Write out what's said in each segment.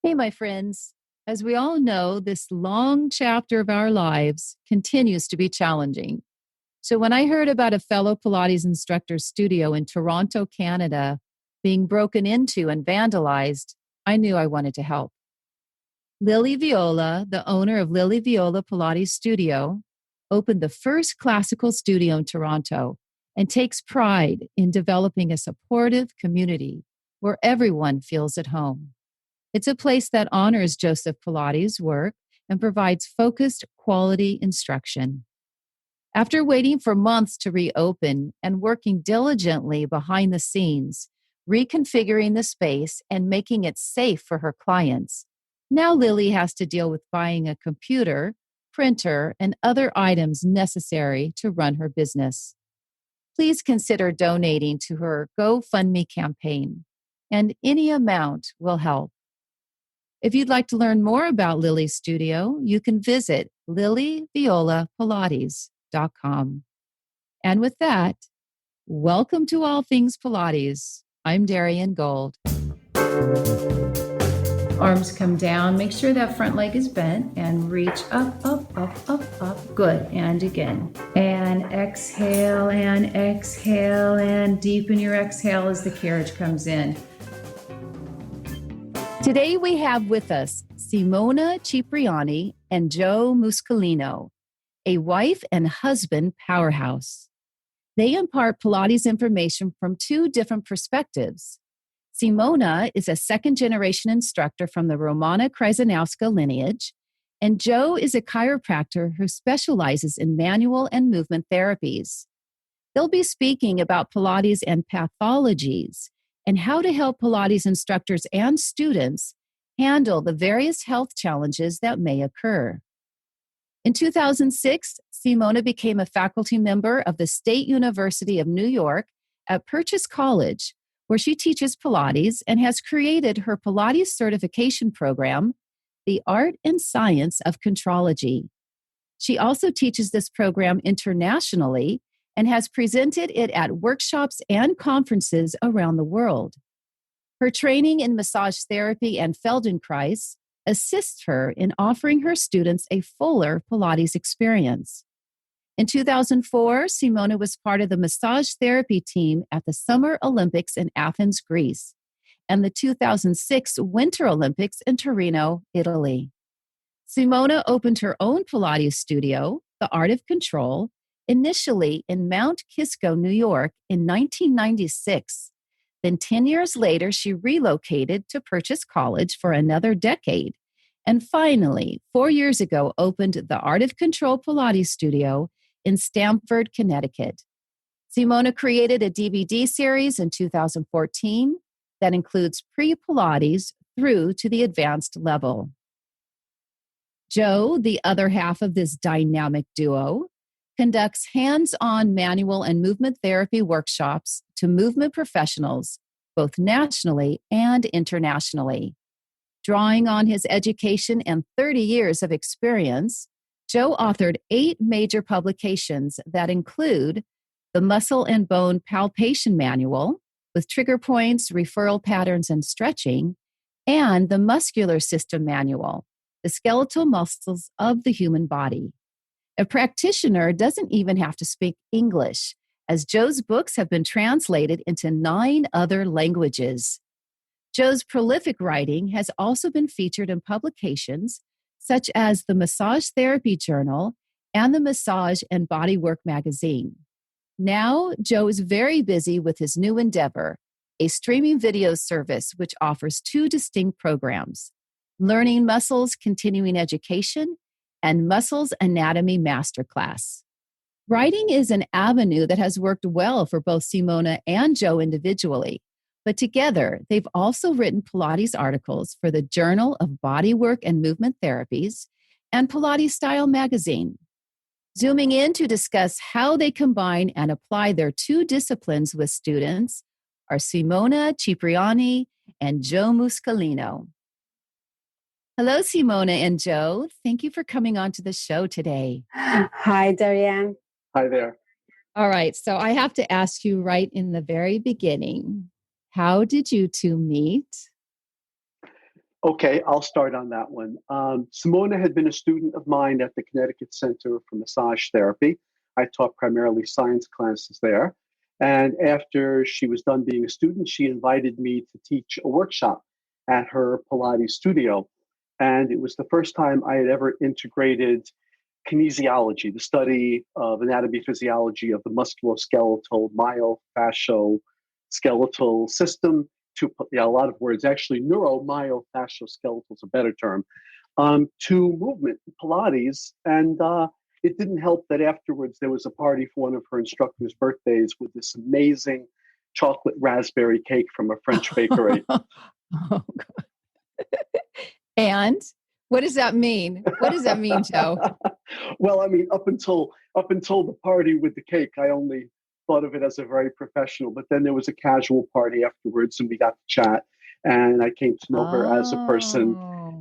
Hey, my friends. As we all know, this long chapter of our lives continues to be challenging. So, when I heard about a fellow Pilates instructor's studio in Toronto, Canada, being broken into and vandalized, I knew I wanted to help. Lily Viola, the owner of Lily Viola Pilates Studio, opened the first classical studio in Toronto and takes pride in developing a supportive community where everyone feels at home. It's a place that honors Joseph Pilates' work and provides focused, quality instruction. After waiting for months to reopen and working diligently behind the scenes, reconfiguring the space and making it safe for her clients, now Lily has to deal with buying a computer, printer, and other items necessary to run her business. Please consider donating to her GoFundMe campaign, and any amount will help. If you'd like to learn more about Lily's studio, you can visit lilyviolapilates.com. And with that, welcome to All Things Pilates. I'm Darian Gold. Arms come down. Make sure that front leg is bent and reach up, up, up, up, up. Good. And again. And exhale and deepen your exhale as the carriage comes in. Today we have with us Simona Cipriani and Joe Muscolino, a wife and husband powerhouse. They impart Pilates information from two different perspectives. Simona is a second-generation instructor from the Romana Kryzanowska lineage, and Joe is a chiropractor who specializes in manual and movement therapies. They'll be speaking about Pilates and pathologies, and how to help Pilates instructors and students handle the various health challenges that may occur. In 2006, Simona became a faculty member of the State University of New York at Purchase College, where she teaches Pilates and has created her Pilates certification program, The Art and Science of Contrology. She also teaches this program internationally and has presented it at workshops and conferences around the world. Her training in massage therapy and Feldenkrais assists her in offering her students a fuller Pilates experience. In 2004, Simona was part of the massage therapy team at the Summer Olympics in Athens, Greece, and the 2006 Winter Olympics in Torino, Italy. Simona opened her own Pilates studio, The Art of Control, initially in Mount Kisco, New York in 1996. Then 10 years later, she relocated to Purchase College for another decade. And finally, 4 years ago, opened the Art of Control Pilates studio in Stamford, Connecticut. Simona created a DVD series in 2014 that includes pre-Pilates through to the advanced level. Joe, the other half of this dynamic duo, conducts hands-on manual and movement therapy workshops to movement professionals, both nationally and internationally. Drawing on his education and 30 years of experience, Joe authored 8 major publications that include the Muscle and Bone Palpation Manual with trigger points, referral patterns, and stretching, and the Muscular System Manual, the skeletal muscles of the human body. A practitioner doesn't even have to speak English, as Joe's books have been translated into 9 other languages. Joe's prolific writing has also been featured in publications such as the Massage Therapy Journal and the Massage and Bodywork magazine. Now, Joe is very busy with his new endeavor, a streaming video service which offers 2 distinct programs, Learning Muscles Continuing Education and Muscles Anatomy Masterclass. Writing is an avenue that has worked well for both Simona and Joe individually, but together they've also written Pilates articles for the Journal of Bodywork and Movement Therapies and Pilates Style magazine. Zooming in to discuss how they combine and apply their 2 disciplines with students are Simona Cipriani and Joe Muscolino. Hello, Simona and Joe. Thank you for coming on to the show today. Hi, Darian. Hi there. All right. So I have to ask you right in the very beginning, how did you two meet? Okay, I'll start on that one. Simona had been a student of mine at the Connecticut Center for Massage Therapy. I taught primarily science classes there. And after she was done being a student, she invited me to teach a workshop at her Pilates studio. And it was the first time I had ever integrated kinesiology, the study of anatomy physiology of the musculoskeletal myofascial system to, yeah, a lot of words, actually neuromyofascial is a better term, to movement, Pilates. And it didn't help that afterwards there was a party for one of her instructor's birthdays with this amazing chocolate raspberry cake from a French bakery. Oh, God. And what does that mean? What does that mean, Joe? Well, I mean, up until the party with the cake, I only thought of it as a very professional. But then there was a casual party afterwards, and we got to chat, and I came to know her as a person,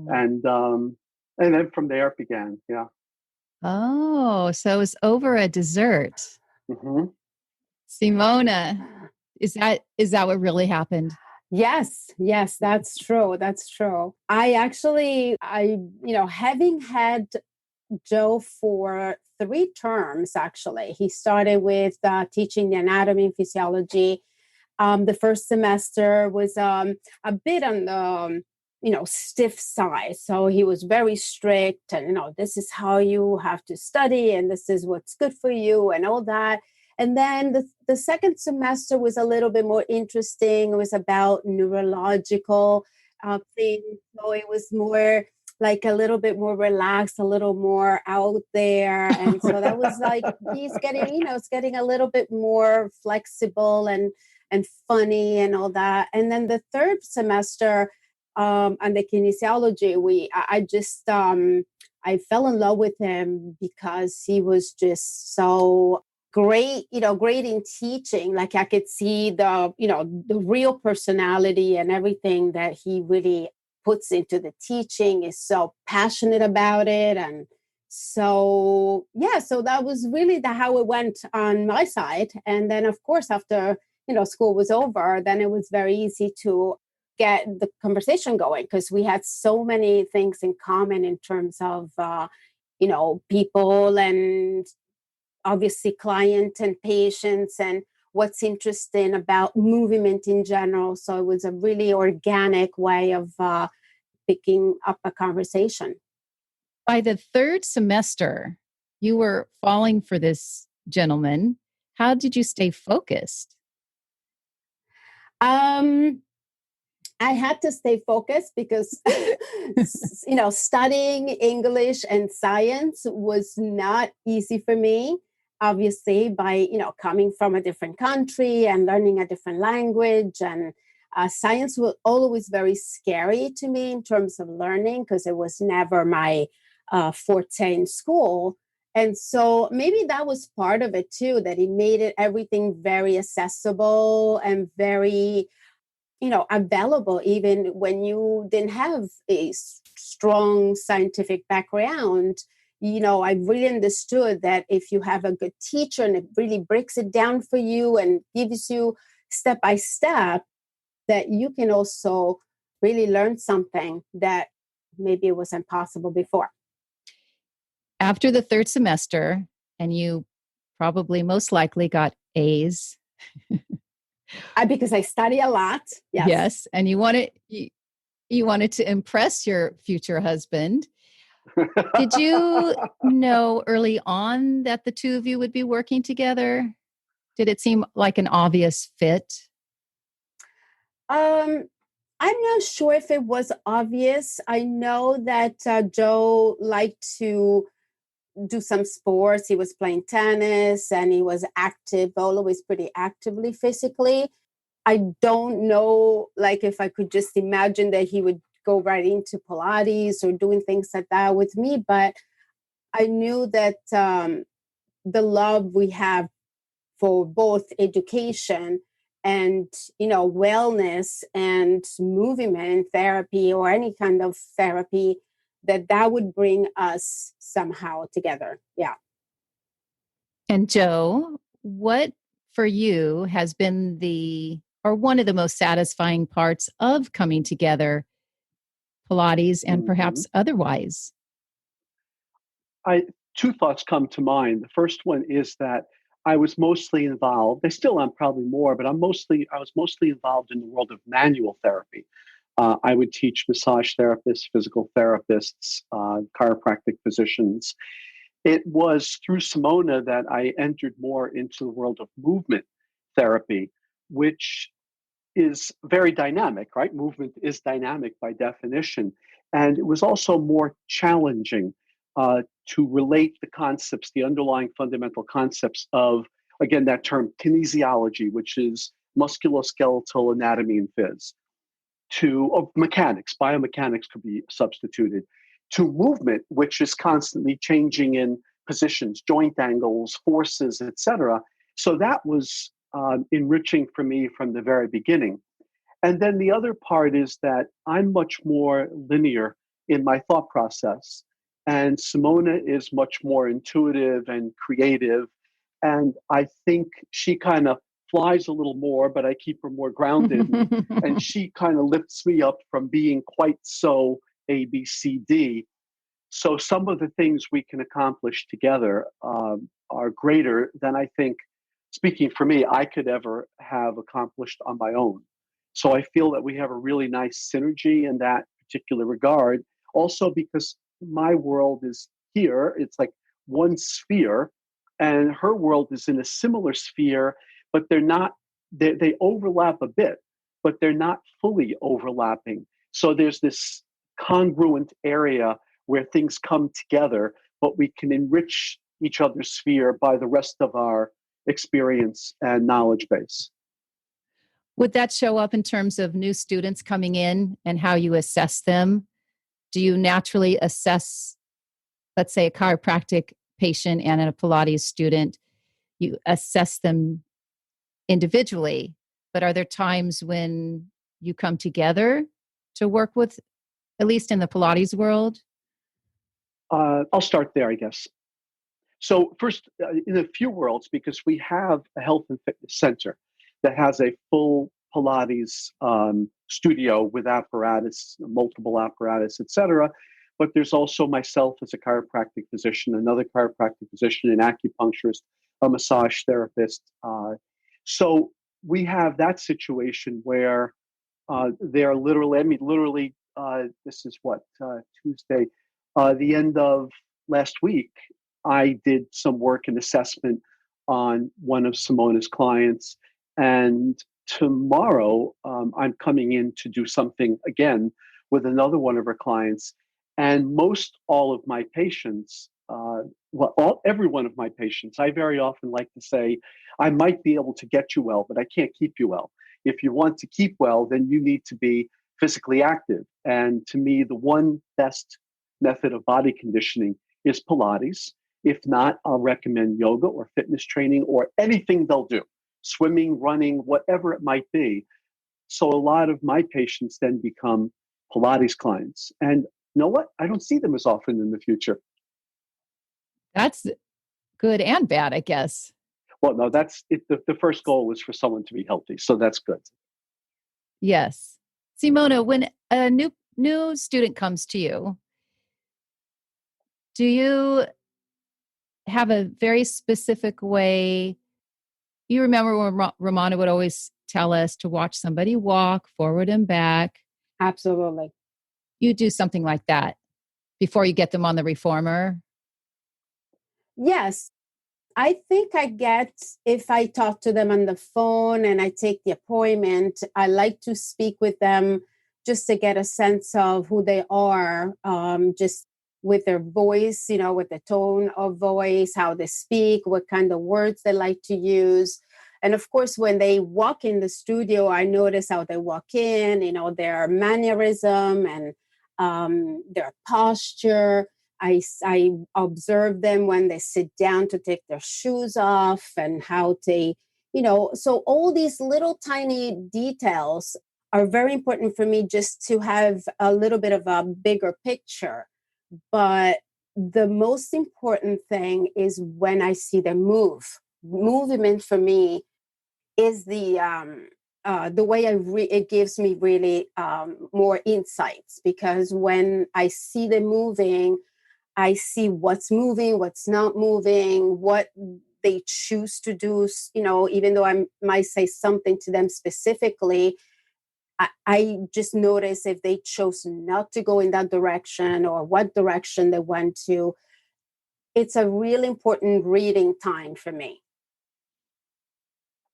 and then from there it began. Yeah. Oh, so it's over a dessert. Mm-hmm. Simona, is that what really happened? Yes, that's true. That's true. Having had Joe for 3 terms, actually, he started with teaching the anatomy and physiology. The first semester was a bit on the stiff side. So he was very strict and, this is how you have to study and this is what's good for you and all that. And then the second semester was a little bit more interesting. It was about neurological things. So it was more like a little bit more relaxed, a little more out there. And so that was like, he's getting, it's getting a little bit more flexible and funny and all that. And then the third semester on the kinesiology, I fell in love with him because he was just so great in teaching. Like I could see the real personality and everything that he really puts into the teaching, is so passionate about it. And so that was really how it went on my side. And then of course, after school was over, then it was very easy to get the conversation going because we had so many things in common in terms of people and obviously client and patients and what's interesting about movement in general. So it was a really organic way of picking up a conversation. By the third semester, you were falling for this gentleman. How did you stay focused? I had to stay focused because, studying English and science was not easy for me. Obviously, by, coming from a different country and learning a different language, and science was always very scary to me in terms of learning because it was never my forte in school. And so maybe that was part of it too, that it made it everything very accessible and very available, even when you didn't have a strong scientific background. I really understood that if you have a good teacher and it really breaks it down for you and gives you step by step, that you can also really learn something that maybe it wasn't possible before. After the third semester, and you probably most likely got A's. Because I study a lot. Yes. Yes. And you wanted to impress your future husband. Did you know early on that the two of you would be working together? Did it seem like an obvious fit? I'm not sure if it was obvious. I know that Joe liked to do some sports. He was playing tennis and he was active, always pretty actively physically. I don't know, like, if I could just imagine that he would go right into Pilates or doing things like that with me. But I knew that the love we have for both education and, wellness and movement therapy or any kind of therapy, that would bring us somehow together. Yeah. And Joe, what for you has been one of the most satisfying parts of coming together Pilates and Mhm. perhaps otherwise? Two thoughts come to mind. The first one is that I was mostly involved. I still am probably more, but I was mostly involved in the world of manual therapy. I would teach massage therapists, physical therapists, chiropractic physicians. It was through Simona that I entered more into the world of movement therapy, which is very dynamic, right? Movement is dynamic by definition. And it was also more challenging to relate the concepts, the underlying fundamental concepts of, again, that term kinesiology, which is musculoskeletal anatomy and phys, to mechanics, biomechanics could be substituted, to movement, which is constantly changing in positions, joint angles, forces, etc. So that was enriching for me from the very beginning. And then the other part is that I'm much more linear in my thought process. And Simona is much more intuitive and creative. And I think she kind of flies a little more, but I keep her more grounded. And she kind of lifts me up from being quite so A, B, C, D. So some of the things we can accomplish together are greater than I think, speaking for me, I could ever have accomplished on my own. So I feel that we have a really nice synergy in that particular regard. Also, because my world is here, it's like one sphere, and her world is in a similar sphere, but they're not, they overlap a bit, but they're not fully overlapping. So there's this congruent area where things come together, but we can enrich each other's sphere by the rest of our experience and knowledge base. Would that show up in terms of new students coming in and how you assess them? Do you naturally assess, let's say, a chiropractic patient and a Pilates student? You assess them individually, but are there times when you come together to work with, at least in the Pilates world? I'll start there, I guess. So first, in a few worlds, because we have a health and fitness center that has a full Pilates studio with apparatus, multiple apparatus, etc. But there's also myself as a chiropractic physician, another chiropractic physician, an acupuncturist, a massage therapist. So we have that situation where they're literally, I mean, literally, this is what, Tuesday, the end of last week, I did some work and assessment on one of Simona's clients. And tomorrow, I'm coming in to do something again with another one of her clients. And most all of my patients, every one of my patients, I very often like to say, I might be able to get you well, but I can't keep you well. If you want to keep well, then you need to be physically active. And to me, the one best method of body conditioning is Pilates. If not, I'll recommend yoga or fitness training or anything they'll do, swimming, running, whatever it might be. So a lot of my patients then become Pilates clients. And you know what? I don't see them as often in the future. That's good and bad, I guess. Well, no, that's it. The first goal was for someone to be healthy. So that's good. Yes. Simona, when a new student comes to you, do you have a very specific way? You remember when Romana would always tell us to watch somebody walk forward and back. Absolutely. You do something like that before you get them on the reformer? Yes. I think I get, if I talk to them on the phone and I take the appointment, I like to speak with them just to get a sense of who they are, just with their voice, with the tone of voice, how they speak, what kind of words they like to use. And of course, when they walk in the studio, I notice how they walk in, their mannerism and their posture. I observe them when they sit down to take their shoes off and how they, so all these little tiny details are very important for me just to have a little bit of a bigger picture. But the most important thing is when I see them move. Movement for me is the way it gives me really more insights, because when I see them moving, I see what's moving, what's not moving, what they choose to do. Even though I might say something to them specifically, I just notice if they chose not to go in that direction or what direction they went to. It's a really important reading time for me.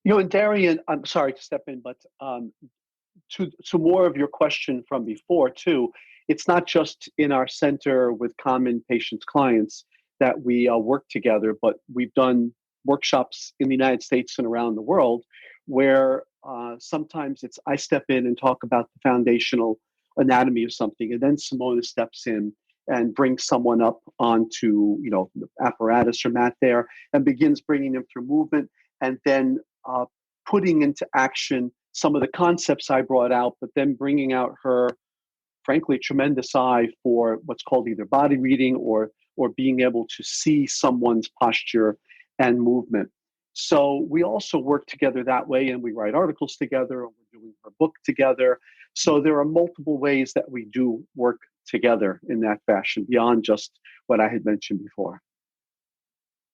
And Darian, I'm sorry to step in, but to more of your question from before too, it's not just in our center with common patients, clients that we work together, but we've done workshops in the United States and around the world where sometimes I step in and talk about the foundational anatomy of something, and then Simona steps in and brings someone up onto the apparatus or mat there and begins bringing them through movement, and then putting into action some of the concepts I brought out, but then bringing out her, frankly, tremendous eye for what's called either body reading or being able to see someone's posture and movement. So we also work together that way, and we write articles together, and we're doing her book together. So there are multiple ways that we do work together in that fashion beyond just what I had mentioned before.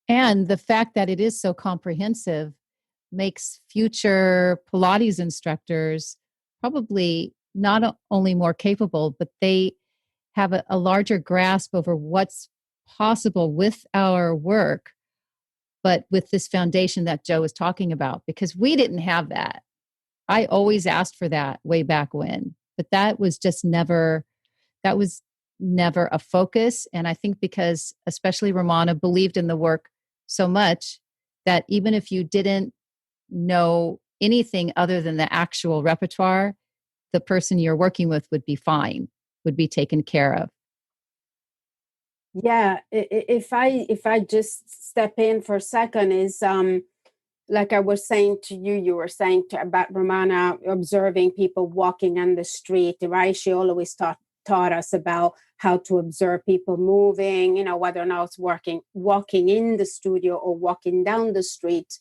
And the fact that it is so comprehensive makes future Pilates instructors probably not only more capable, but they have a larger grasp over what's possible with our work, but with this foundation that Joe was talking about, because we didn't have that. I always asked for that way back when, but that was never a focus. And I think because especially Romana believed in the work so much that even if you didn't know anything other than the actual repertoire, the person you're working with would be fine, would be taken care of. Yeah, if I just step in for a second, is like I was saying to you, you were saying about Romana observing people walking on the street, right? She always taught us about how to observe people moving, whether or not it's walking in the studio or walking down the street.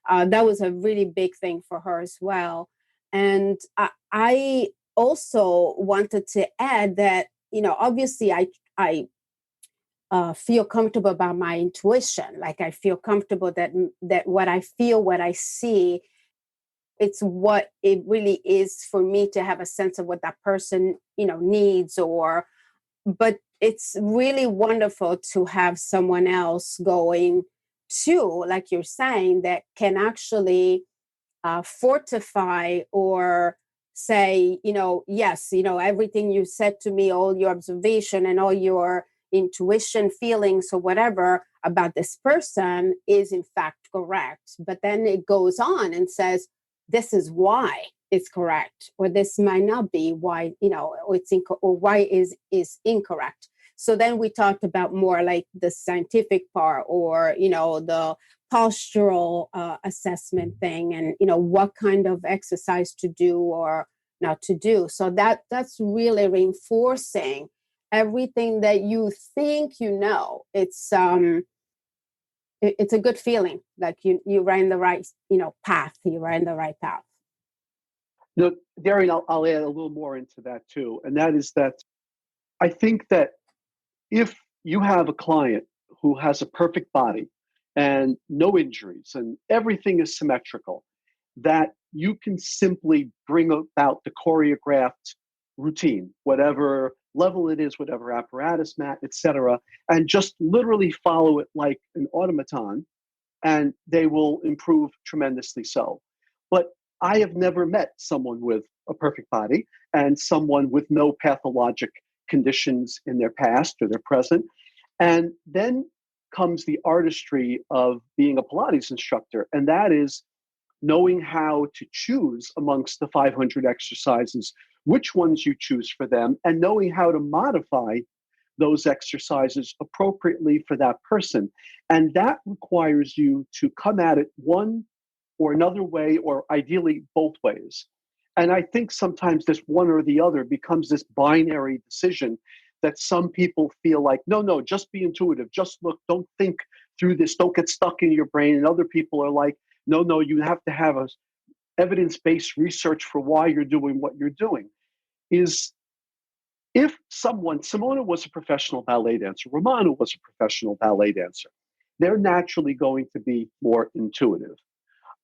That was a really big thing for her as well. And I also wanted to add that, obviously I feel comfortable about my intuition. Like I feel comfortable that what I feel, what I see, it's what it really is for me to have a sense of what that person, needs. But it's really wonderful to have someone else going too, like you're saying, that can actually fortify or say, yes, everything you said to me, all your observation and all your intuition, feelings, or whatever about this person is in fact correct. But then it goes on and says, this is why it's correct, or this might not be why, or why is incorrect. So then we talked about more like the scientific part, or, the postural assessment thing, and, what kind of exercise to do or not to do. So that's really reinforcing everything that you think, it's a good feeling, like you're in the right, path. You're in the right path. Darian, I'll add a little more into that too. And that is that I think that if you have a client who has a perfect body and no injuries and everything is symmetrical, that you can simply bring about the choreographed routine, whatever level it is, whatever apparatus, mat, etc., and just literally follow it like an automaton, and they will improve tremendously so. But I have never met someone with a perfect body and someone with no pathologic conditions in their past or their present. And then comes the artistry of being a Pilates instructor, and that is knowing how to choose amongst the 500 exercises, which ones you choose for them, and knowing how to modify those exercises appropriately for that person. And that requires you to come at it one or another way, or ideally both ways. And I think sometimes this one or the other becomes this binary decision that some people feel like, no, just be intuitive, just look, don't think through this, don't get stuck in your brain. And other people are like, no, you have to have evidence-based research for why you're doing what you're doing, is if someone, Simona was a professional ballet dancer, Romana was a professional ballet dancer, they're naturally going to be more intuitive.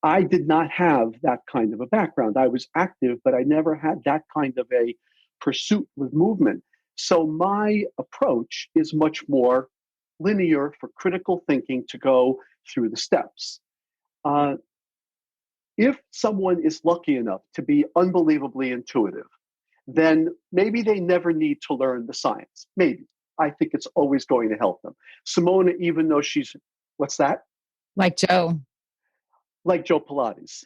I did not have that kind of a background. I was active, but I never had that kind of a pursuit with movement. So my approach is much more linear for critical thinking to go through the steps. If someone is lucky enough to be unbelievably intuitive, then maybe they never need to learn the science. Maybe. I think it's always going to help them. Simona, even though she's, what's that? Like Joe. Like Joe Pilates.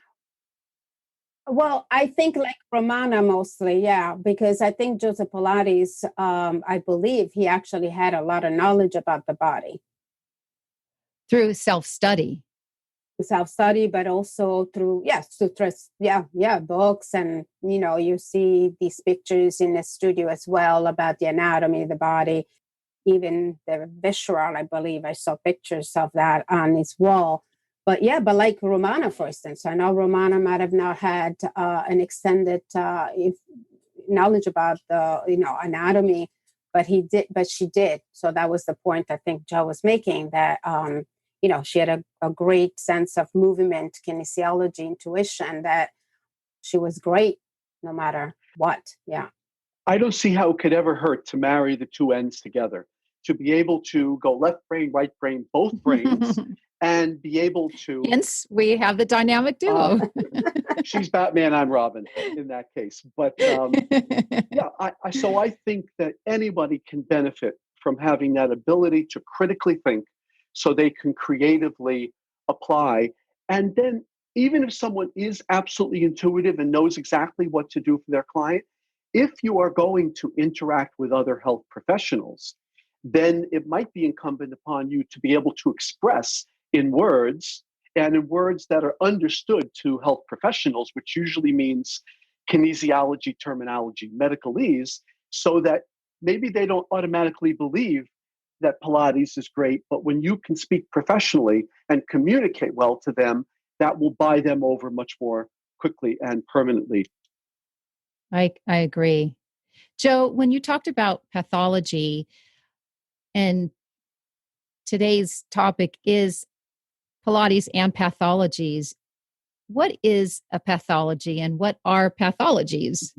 Well, I think like Romana mostly, yeah, because I think Joseph Pilates, I believe he actually had a lot of knowledge about the body. Through self-study. Self-study, but also through, books. And, you see these pictures in the studio as well about the anatomy of the body, even the visceral, I believe I saw pictures of that on his wall. But like Romana, for instance, I know Romana might have not had an extended knowledge about the, anatomy, but she did. So that was the point I think Joe was making, that, she had a great sense of movement, kinesiology, intuition, that she was great no matter what. Yeah. I don't see how it could ever hurt to marry the two ends together, to be able to go left brain, right brain, both brains, and be able to... Hence, we have the dynamic duo. She's Batman, I'm Robin in that case. But so I think that anybody can benefit from having that ability to critically think so they can creatively apply. And then even if someone is absolutely intuitive and knows exactly what to do for their client, if you are going to interact with other health professionals, then it might be incumbent upon you to be able to express in words, and in words that are understood to health professionals, which usually means kinesiology terminology, medicalese, so that maybe they don't automatically believe that Pilates is great, but when you can speak professionally and communicate well to them, that will buy them over much more quickly and permanently. I agree. Joe, when you talked about pathology, and today's topic is Pilates and pathologies, what is a pathology and what are pathologies?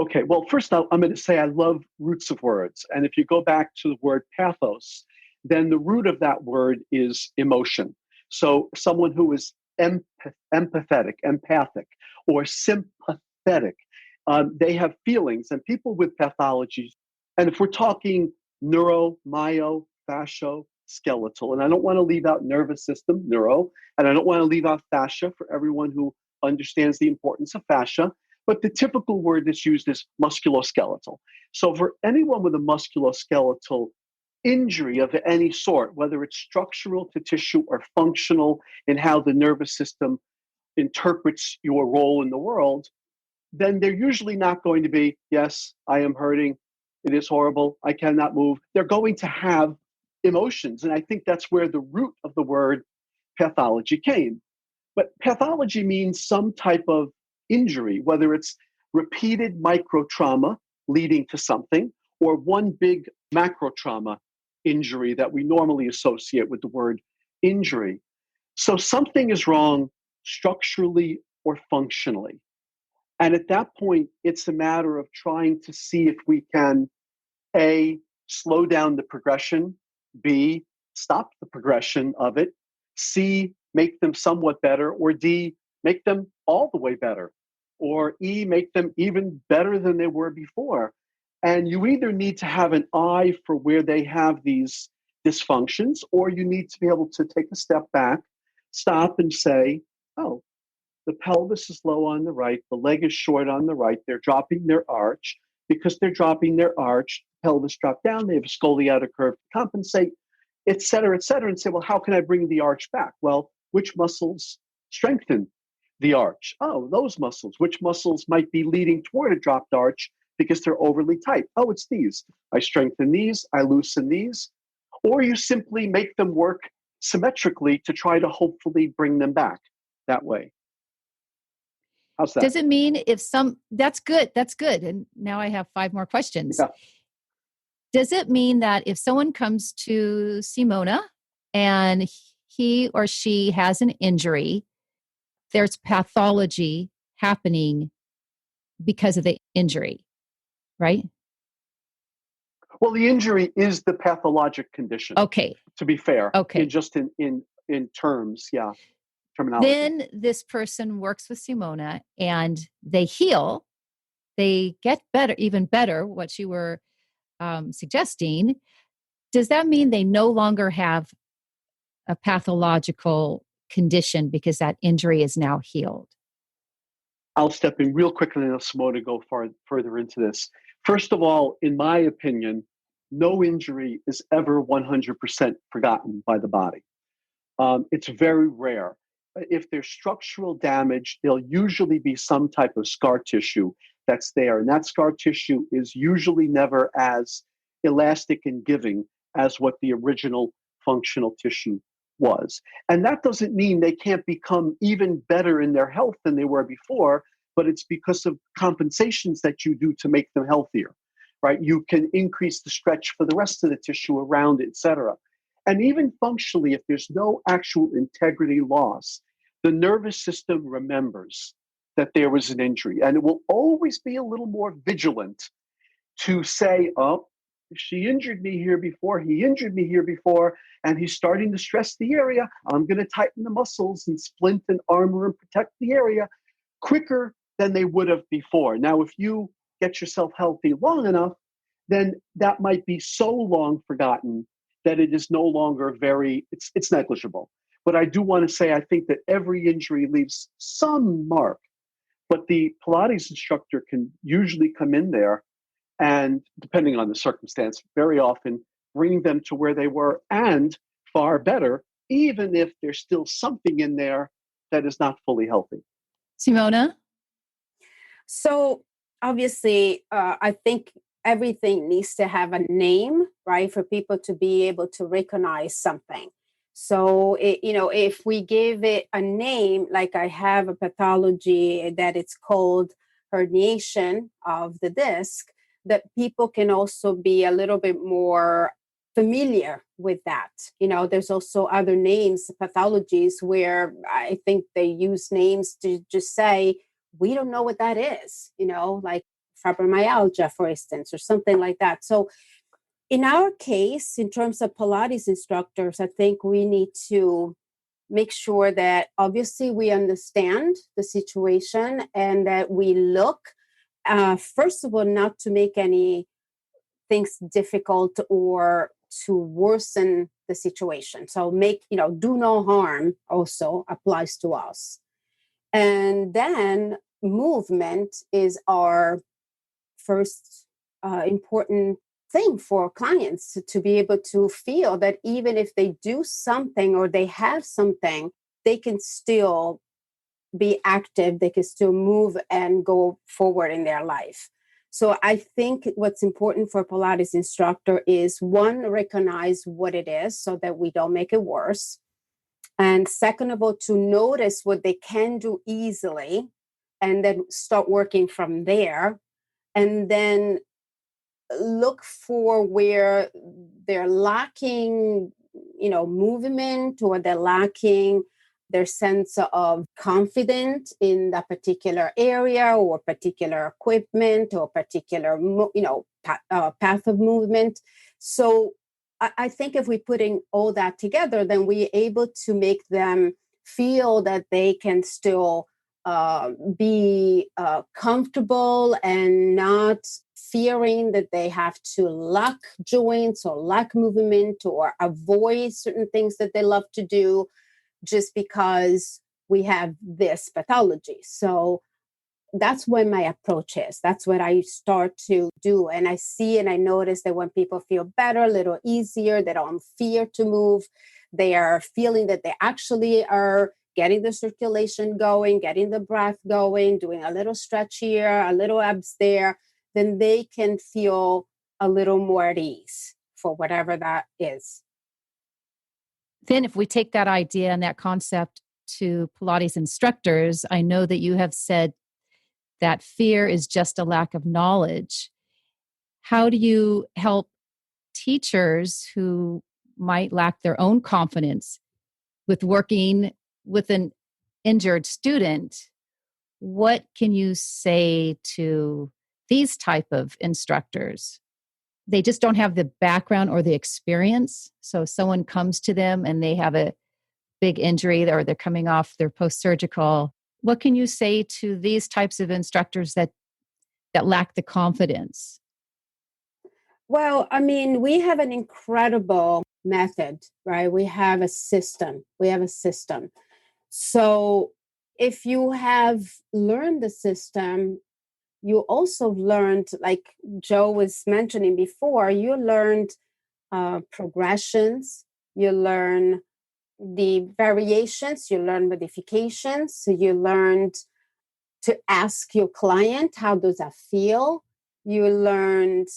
Okay, well, first I'm going to say I love roots of words. And if you go back to the word pathos, then the root of that word is emotion. So someone who is empathetic, empathic, or sympathetic, they have feelings. And people with pathologies, and if we're talking neuro, myo, fascio, skeletal, and I don't want to leave out nervous system, neuro, and I don't want to leave out fascia for everyone who understands the importance of fascia. But the typical word that's used is musculoskeletal. So for anyone with a musculoskeletal injury of any sort, whether it's structural to tissue or functional in how the nervous system interprets your role in the world, then they're usually not going to be, yes, I am hurting, it is horrible, I cannot move. They're going to have emotions. And I think that's where the root of the word pathology came. But pathology means some type of injury, whether it's repeated micro trauma leading to something, or one big macro trauma injury that we normally associate with the word injury. So something is wrong structurally or functionally. And at that point, it's a matter of trying to see if we can, A, slow down the progression, B, stop the progression of it, C, make them somewhat better, or D, make them all the way better, or E, make them even better than they were before. And you either need to have an eye for where they have these dysfunctions, or you need to be able to take a step back, stop and say, oh, the pelvis is low on the right, the leg is short on the right, they're dropping their arch. Because they're dropping their arch, pelvis drop down, they have a scoliotic curve to compensate, et cetera, and say, well, how can I bring the arch back? Well, which muscles strengthen the arch? Oh, those muscles. Which muscles might be leading toward a dropped arch because they're overly tight? Oh, it's these. I strengthen these, I loosen these. Or you simply make them work symmetrically to try to hopefully bring them back that way. How's that? Does it mean that's good. That's good. And now I have 5 more questions. Yeah. Does it mean that if someone comes to Simona and he or she has an injury, there's pathology happening because of the injury, right? Well, the injury is the pathologic condition. Okay. To be fair. Okay. In terms, yeah, terminology. Then this person works with Simona and they heal. They get better, even better, what you were suggesting. Does that mean they no longer have a pathological condition because that injury is now healed? I'll step in real quickly and let Simona go further into this. First of all, in my opinion, no injury is ever 100% forgotten by the body. It's very rare. If there's structural damage, there'll usually be some type of scar tissue that's there. And that scar tissue is usually never as elastic and giving as what the original functional tissue was. And that doesn't mean they can't become even better in their health than they were before, but it's because of compensations that you do to make them healthier, right? You can increase the stretch for the rest of the tissue around it, et cetera. And even functionally, if there's no actual integrity loss, the nervous system remembers that there was an injury. And it will always be a little more vigilant to say, oh, she injured me here before, he injured me here before, and he's starting to stress the area. I'm going to tighten the muscles and splint and armor and protect the area quicker than they would have before. Now, if you get yourself healthy long enough, then that might be so long forgotten that it is no longer it's negligible. But I do want to say, I think that every injury leaves some mark, but the Pilates instructor can usually come in there and, depending on the circumstance, very often bring them to where they were and far better, even if there's still something in there that is not fully healthy. Simona? So obviously, I think everything needs to have a name, right, for people to be able to recognize something. So, if we give it a name, like I have a pathology that it's called herniation of the disc, that people can also be a little bit more familiar with that. There's also other names, pathologies, where I think they use names to just say, we don't know what that is, like fibromyalgia, for instance, or something like that. So in our case, in terms of Pilates instructors, I think we need to make sure that obviously we understand the situation and that we look, first of all, not to make any things difficult or to worsen the situation. So do no harm also applies to us. And then movement is our first important thing for clients to be able to feel that even if they do something or they have something, they can still be active, they can still move and go forward in their life. So I think what's important for a Pilates instructor is, one, recognize what it is so that we don't make it worse. And second of all, to notice what they can do easily and then start working from there. And then look for where they're lacking, movement, or they're lacking their sense of confidence in that particular area or particular equipment or particular, path of movement. So I think if we're putting all that together, then we're able to make them feel that they can still be comfortable and not fearing that they have to lack joints or lack movement or avoid certain things that they love to do just because we have this pathology. So that's when my approach is. That's what I start to do. And I see and I notice that when people feel better, a little easier, they don't fear to move, they are feeling that they actually are getting the circulation going, getting the breath going, doing a little stretch here, a little abs there, then they can feel a little more at ease for whatever that is. Then if we take that idea and that concept to Pilates instructors, I know that you have said that fear is just a lack of knowledge. How do you help teachers who might lack their own confidence with working with an injured student? What can you say to these type of instructors? They just don't have the background or the experience. So someone comes to them and they have a big injury or they're coming off their post-surgical. What can you say to these types of instructors that lack the confidence? Well, I mean, we have an incredible method, right? We have a system. So if you have learned the system, you also learned, like Joe was mentioning before, you learned progressions, you learn the variations, you learn modifications, you learned to ask your client, how does that feel? You learned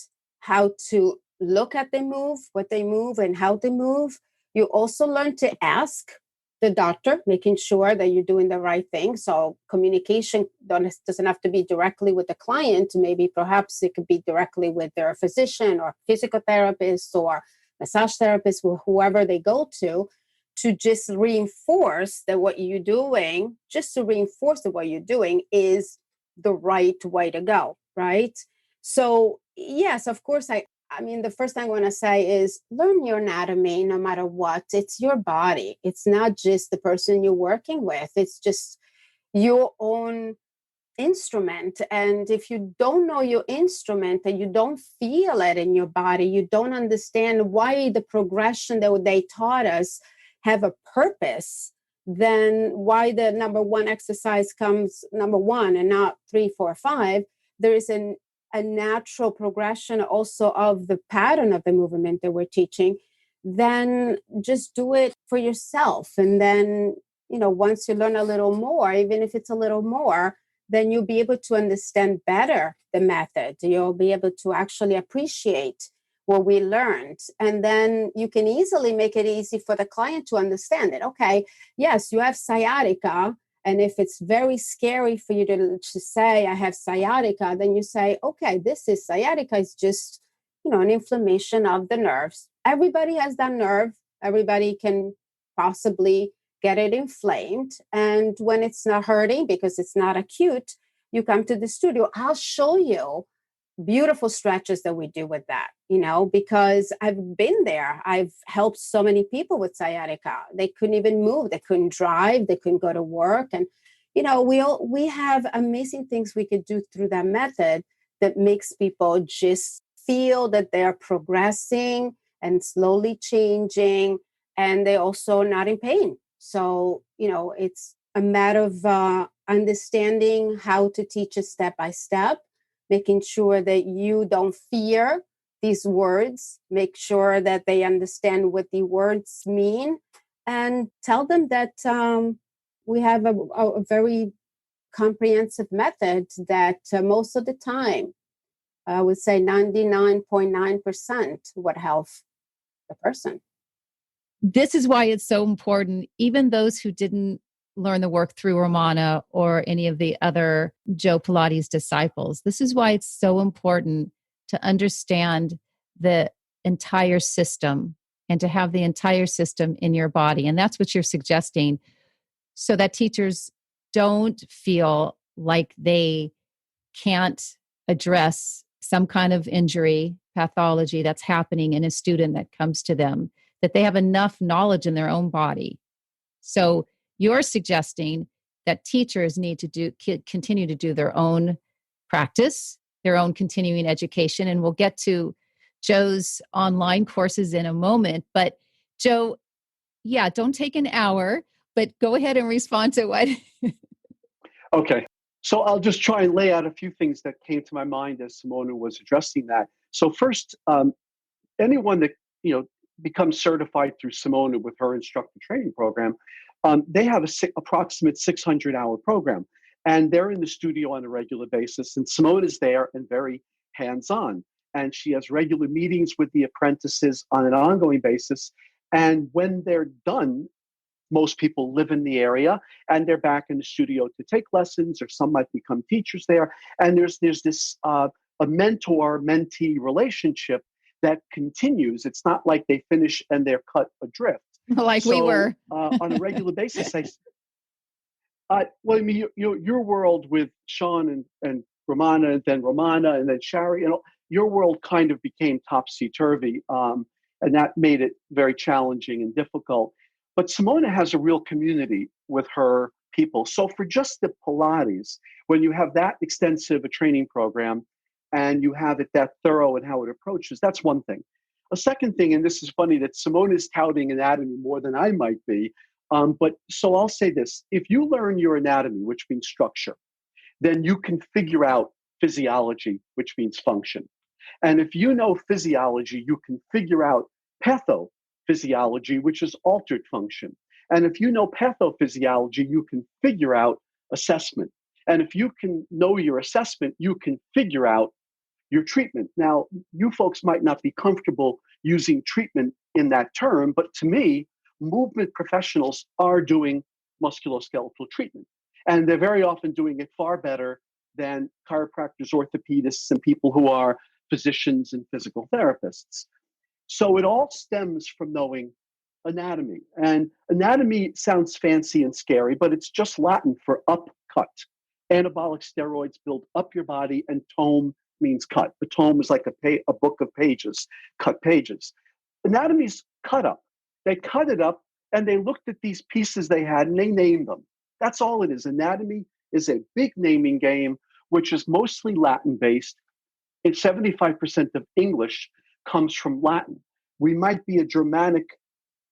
how to look at the move, what they move, and how they move. You also learn to ask the doctor, making sure that you're doing the right thing. So communication doesn't have to be directly with the client. Maybe perhaps it could be directly with their physician or physical therapist or massage therapist, whoever they go to just reinforce that what you're doing, is the right way to go, right? So yes, of course, I mean, the first thing I want to say is learn your anatomy no matter what. It's your body. It's not just the person you're working with. It's just your own instrument. And if you don't know your instrument and you don't feel it in your body, you don't understand why the progression that they taught us have a purpose, then why the number one exercise comes number one and not 3, 4, 5. There is a natural progression also of the pattern of the movement that we're teaching. Then just do it for yourself. And then, once you learn a little more, even if it's a little more, then you'll be able to understand better the method. You'll be able to actually appreciate what we learned. And then you can easily make it easy for the client to understand it. Okay, yes, you have sciatica. And if it's very scary for you to say, I have sciatica, then you say, okay, this is sciatica. It's just, an inflammation of the nerves. Everybody has that nerve. Everybody can possibly get it inflamed. And when it's not hurting because it's not acute, you come to the studio. I'll show you beautiful stretches that we do with that, because I've been there. I've helped so many people with sciatica. They couldn't even move. They couldn't drive. They couldn't go to work. And, we have amazing things we could do through that method that makes people just feel that they're progressing and slowly changing, and they're also not in pain. So, it's a matter of understanding how to teach it step by step, making sure that you don't fear these words, make sure that they understand what the words mean, and tell them that we have a very comprehensive method that most of the time, I would say 99.9% would help the person. This is why it's so important, even those who didn't learn the work through Romana or any of the other Joe Pilates disciples. This is why it's so important to understand the entire system and to have the entire system in your body. And that's what you're suggesting, so that teachers don't feel like they can't address some kind of injury, pathology that's happening in a student that comes to them, that they have enough knowledge in their own body. So you're suggesting that teachers need to continue to do their own practice, their own continuing education, and we'll get to Joe's online courses in a moment. But Joe, don't take an hour, but go ahead and respond to what. Okay. So I'll just try and lay out a few things that came to my mind as Simona was addressing that. So first, anyone that, becomes certified through Simona with her instructor training program, they have approximate 600-hour program, and they're in the studio on a regular basis. And Simona's there and very hands-on, and she has regular meetings with the apprentices on an ongoing basis. And when they're done, most people live in the area and they're back in the studio to take lessons, or some might become teachers there. And there's this a mentor-mentee relationship that continues. It's not like they finish and they're cut adrift. Like we were. On a regular basis, well, I mean, your world with Sean and Romana, and then Shari, your world kind of became topsy-turvy, and that made it very challenging and difficult. But Simona has a real community with her people. So for just the Pilates, when you have that extensive a training program and you have it that thorough in how it approaches, that's one thing. A second thing, and this is funny, that Simona is touting anatomy more than I might be, but so I'll say this: if you learn your anatomy, which means structure, then you can figure out physiology, which means function. And if you know physiology, you can figure out pathophysiology, which is altered function. And if you know pathophysiology, you can figure out assessment. And if you can know your assessment, you can figure out your treatment. Now, you folks might not be comfortable using treatment in that term, but to me, movement professionals are doing musculoskeletal treatment. And they're very often doing it far better than chiropractors, orthopedists, and people who are physicians and physical therapists. So it all stems from knowing anatomy. And anatomy sounds fancy and scary, but it's just Latin for upcut. Anabolic steroids build up your body, and tome means cut. A tome is like a book of pages, cut pages. Anatomy's cut up. They cut it up, and they looked at these pieces they had, and they named them. That's all it is. Anatomy is a big naming game, which is mostly Latin-based. And 75% of English comes from Latin. We might be a Germanic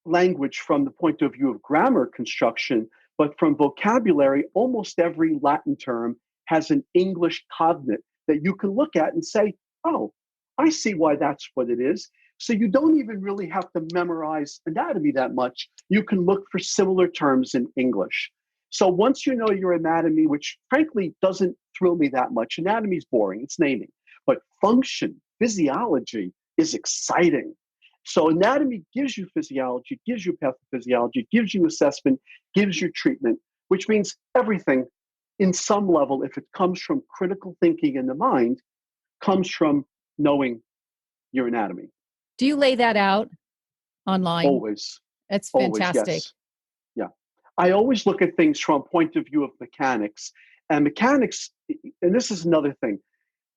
language from the point of view of grammar construction, but from vocabulary, almost every Latin term has an English cognate that you can look at and say, oh, I see why that's what it is. So you don't even really have to memorize anatomy that much. You can look for similar terms in English. So once you know your anatomy, which frankly doesn't thrill me that much, anatomy is boring, it's naming. But function, physiology is exciting. So anatomy gives you physiology, gives you pathophysiology, gives you assessment, gives you treatment, which means everything in some level, if it comes from critical thinking in the mind, comes from knowing your anatomy. Do you lay that out online? Always. It's fantastic. Always, yes. Yeah. I always look at things from a point of view of mechanics. And mechanics, and this is another thing,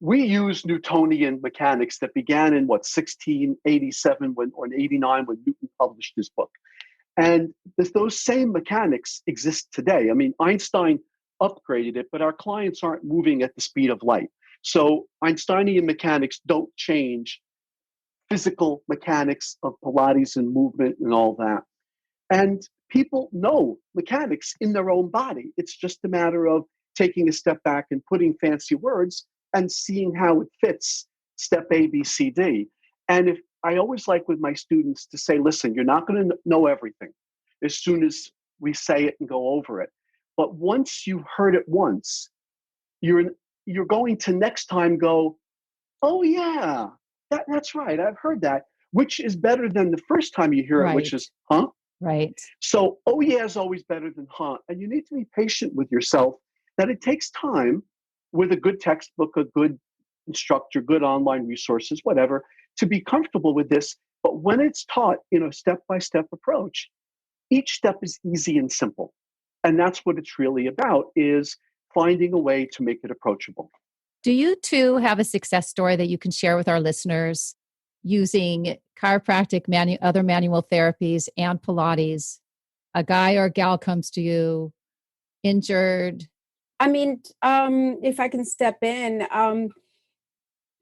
we use Newtonian mechanics that began in 1687 or in 89 when Newton published his book. And those same mechanics exist today. I mean, Einstein upgraded it, but our clients aren't moving at the speed of light. So Einsteinian mechanics don't change physical mechanics of Pilates and movement and all that. And people know mechanics in their own body. It's just a matter of taking a step back and putting fancy words and seeing how it fits step A, B, C, D. And if I always like with my students to say, listen, you're not going to know everything as soon as we say it and go over it. But once you've heard it once, you're going to next time go, oh yeah, that's right, I've heard that, which is better than the first time you hear it, which is, huh? Right. So, oh yeah is always better than huh. And you need to be patient with yourself, that it takes time with a good textbook, a good instructor, good online resources, whatever, to be comfortable with this. But when it's taught in a step-by-step approach, each step is easy and simple. And that's what it's really about, is finding a way to make it approachable. Do you two have a success story that you can share with our listeners using chiropractic, other manual therapies, and Pilates? A guy or a gal comes to you injured. I mean, if I can step in,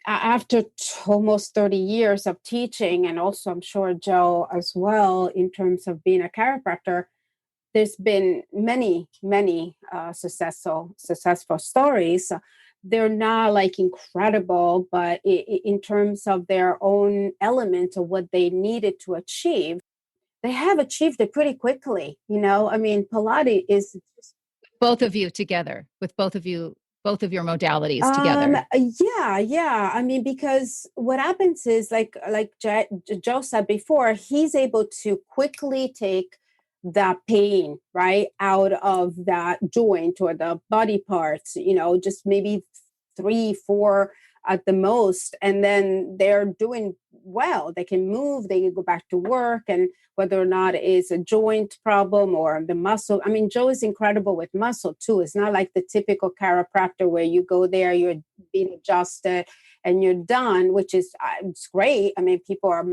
after almost 30 years of teaching, and also I'm sure Joe as well, in terms of being a chiropractor, there's been many successful stories. They're not like incredible, but in terms of their own element of what they needed to achieve, they have achieved it pretty quickly. You know, I mean, Pilates is both of you together, with both of your modalities together. Yeah. I mean, because what happens is like Joe said before, he's able to quickly take that pain, right, out of that joint or the body parts, just maybe 3, 4 at the most. And then they're doing well. They can move, they can go back to work. And whether or not it's a joint problem or the muscle. I mean, Joe is incredible with muscle too. It's not like the typical chiropractor where you go there, you're being adjusted and you're done, which is it's great. I mean, people are,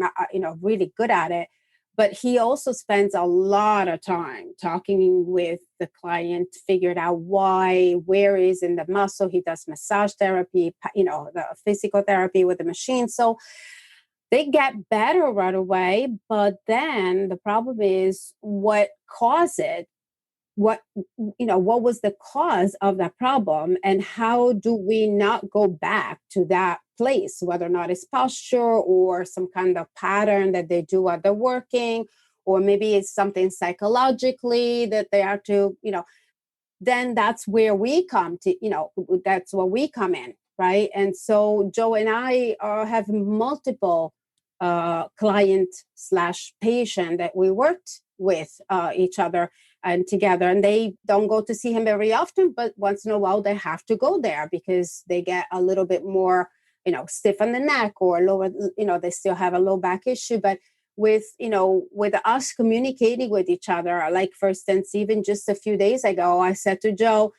really good at it. But he also spends a lot of time talking with the client, figured out why, where is in the muscle. He does massage therapy, the physical therapy with the machine. So they get better right away. But then the problem is what caused it? What was the cause of that problem, and how do we not go back to that place, whether or not it's posture or some kind of pattern that they do while they're working, or maybe it's something psychologically that they have to, then that's where we come to, that's where we come in, right? And so Joe and I have multiple client / patient that we worked with each other and together, and they don't go to see him very often, but once in a while they have to go there because they get a little bit more, stiff on the neck or lower, they still have a low back issue. But with us communicating with each other, like for instance, even just a few days ago, I said to Joe,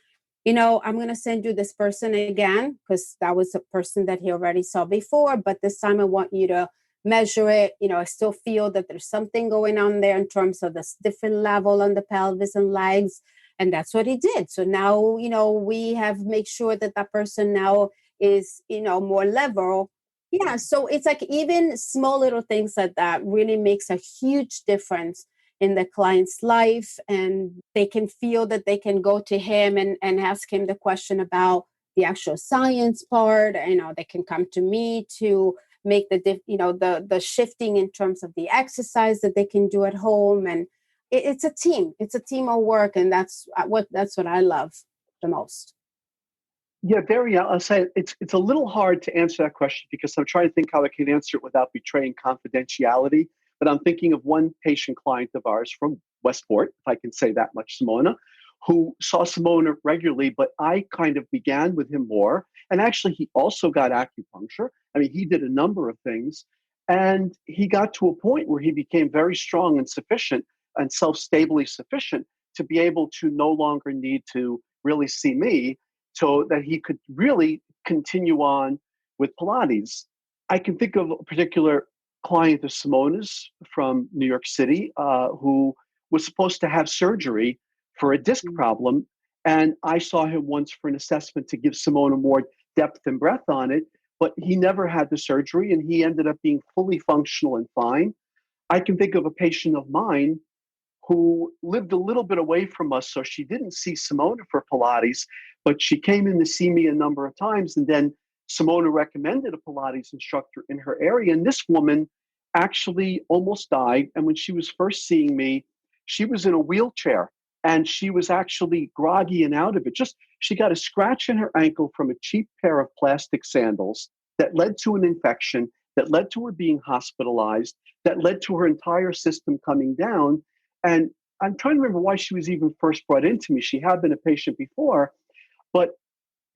I'm going to send you this person again, because that was a person that he already saw before, but this time I want you to measure it. I still feel that there's something going on there in terms of this different level on the pelvis and legs. And that's what he did. So now, we have make sure that that person now is, more level. Yeah. So it's like even small little things like that really makes a huge difference in the client's life. And they can feel that they can go to him and ask him the question about the actual science part. They can come to me to make the shifting in terms of the exercise that they can do at home. And it's a team of work. And that's what I love the most. Yeah, I'll say it's a little hard to answer that question because I'm trying to think how I can answer it without betraying confidentiality. But I'm thinking of one patient client of ours from Westport, if I can say that much, Simona, who saw Simona regularly, but I kind of began with him more. And actually, he also got acupuncture. I mean, he did a number of things. And he got to a point where he became very strong and sufficient and self-stably sufficient to be able to no longer need to really see me, so that he could really continue on with Pilates. I can think of a particular client of Simona's from New York City who was supposed to have surgery for a disc problem. And I saw him once for an assessment to give Simona more depth and breadth on it, but he never had the surgery and he ended up being fully functional and fine. I can think of a patient of mine who lived a little bit away from us, so she didn't see Simona for Pilates, but she came in to see me a number of times, and then Simona recommended a Pilates instructor in her area, and this woman actually almost died, and when she was first seeing me, she was in a wheelchair, and she was actually groggy and out of it. She got a scratch in her ankle from a cheap pair of plastic sandals that led to an infection, that led to her being hospitalized, that led to her entire system coming down. And I'm trying to remember why she was even first brought into me. She had been a patient before, but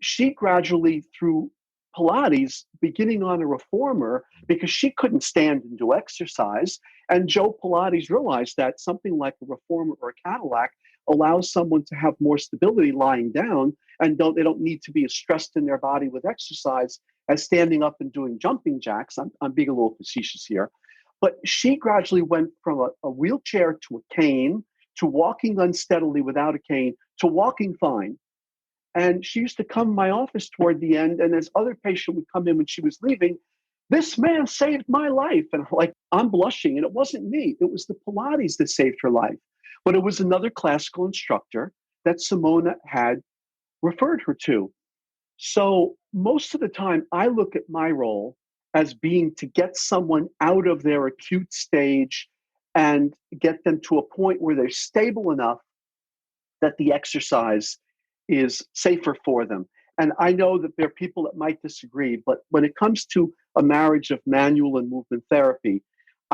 she gradually, through Pilates, beginning on a reformer, because she couldn't stand and do exercise. And Joe Pilates realized that something like a reformer or a Cadillac allows someone to have more stability lying down, and they don't need to be as stressed in their body with exercise as standing up and doing jumping jacks. I'm being a little facetious here. But she gradually went from a wheelchair to a cane, to walking unsteadily without a cane, to walking fine. And she used to come to my office toward the end, and as other patient would come in when she was leaving, this man saved my life. And I'm blushing, and it wasn't me. It was the Pilates that saved her life. But it was another classical instructor that Simona had referred her to. So most of the time, I look at my role as being to get someone out of their acute stage and get them to a point where they're stable enough that the exercise is safer for them. And I know that there are people that might disagree, but when it comes to a marriage of manual and movement therapy,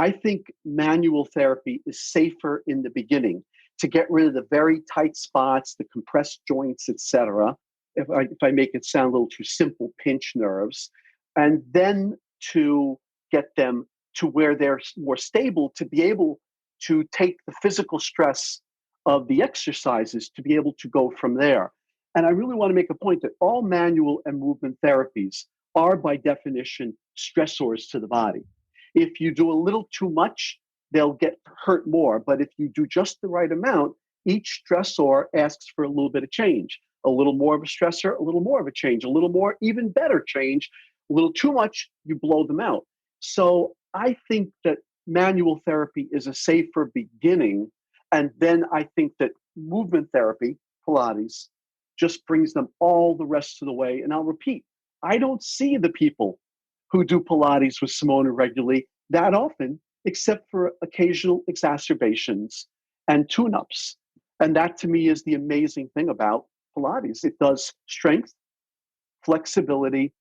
I think manual therapy is safer in the beginning to get rid of the very tight spots, the compressed joints, etc. If I make it sound a little too simple, pinch nerves, and then to get them to where they're more stable to be able to take the physical stress of the exercises to be able to go from there. And I really want to make a point that all manual and movement therapies are by definition stressors to the body. If you do a little too much, they'll get hurt more. But if you do just the right amount, each stressor asks for a little bit of change. A little more of a stressor, a little more of a change, a little more, even better change. A little too much, you blow them out. So I think that manual therapy is a safer beginning. And then I think that movement therapy, Pilates, just brings them all the rest of the way. And I'll repeat, I don't see the people who do Pilates with Simona regularly that often, except for occasional exacerbations and tune-ups. And that to me is the amazing thing about Pilates. It does strength, flexibility,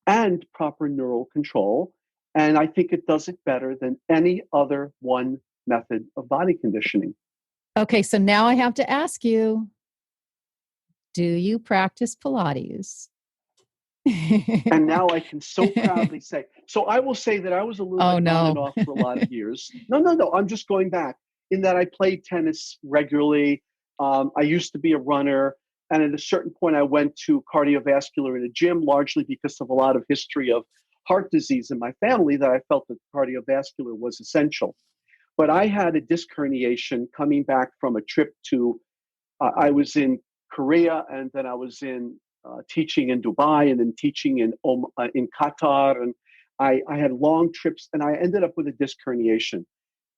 and proper neural control. And I think it does it better than any other one method of body conditioning. Okay, so now I have to ask you, do you practice Pilates? And now I can so proudly say, so I will say that I was a little bit on and off for a lot of years. No, I'm just going back in that I played tennis regularly. I used to be a runner. And at a certain point, I went to cardiovascular in a gym, largely because of a lot of history of heart disease in my family that I felt that cardiovascular was essential. But I had a disc herniation coming back from a trip to, I was in Korea, and then I was in teaching in Dubai, and then teaching in Qatar. And I had long trips, and I ended up with a disc herniation.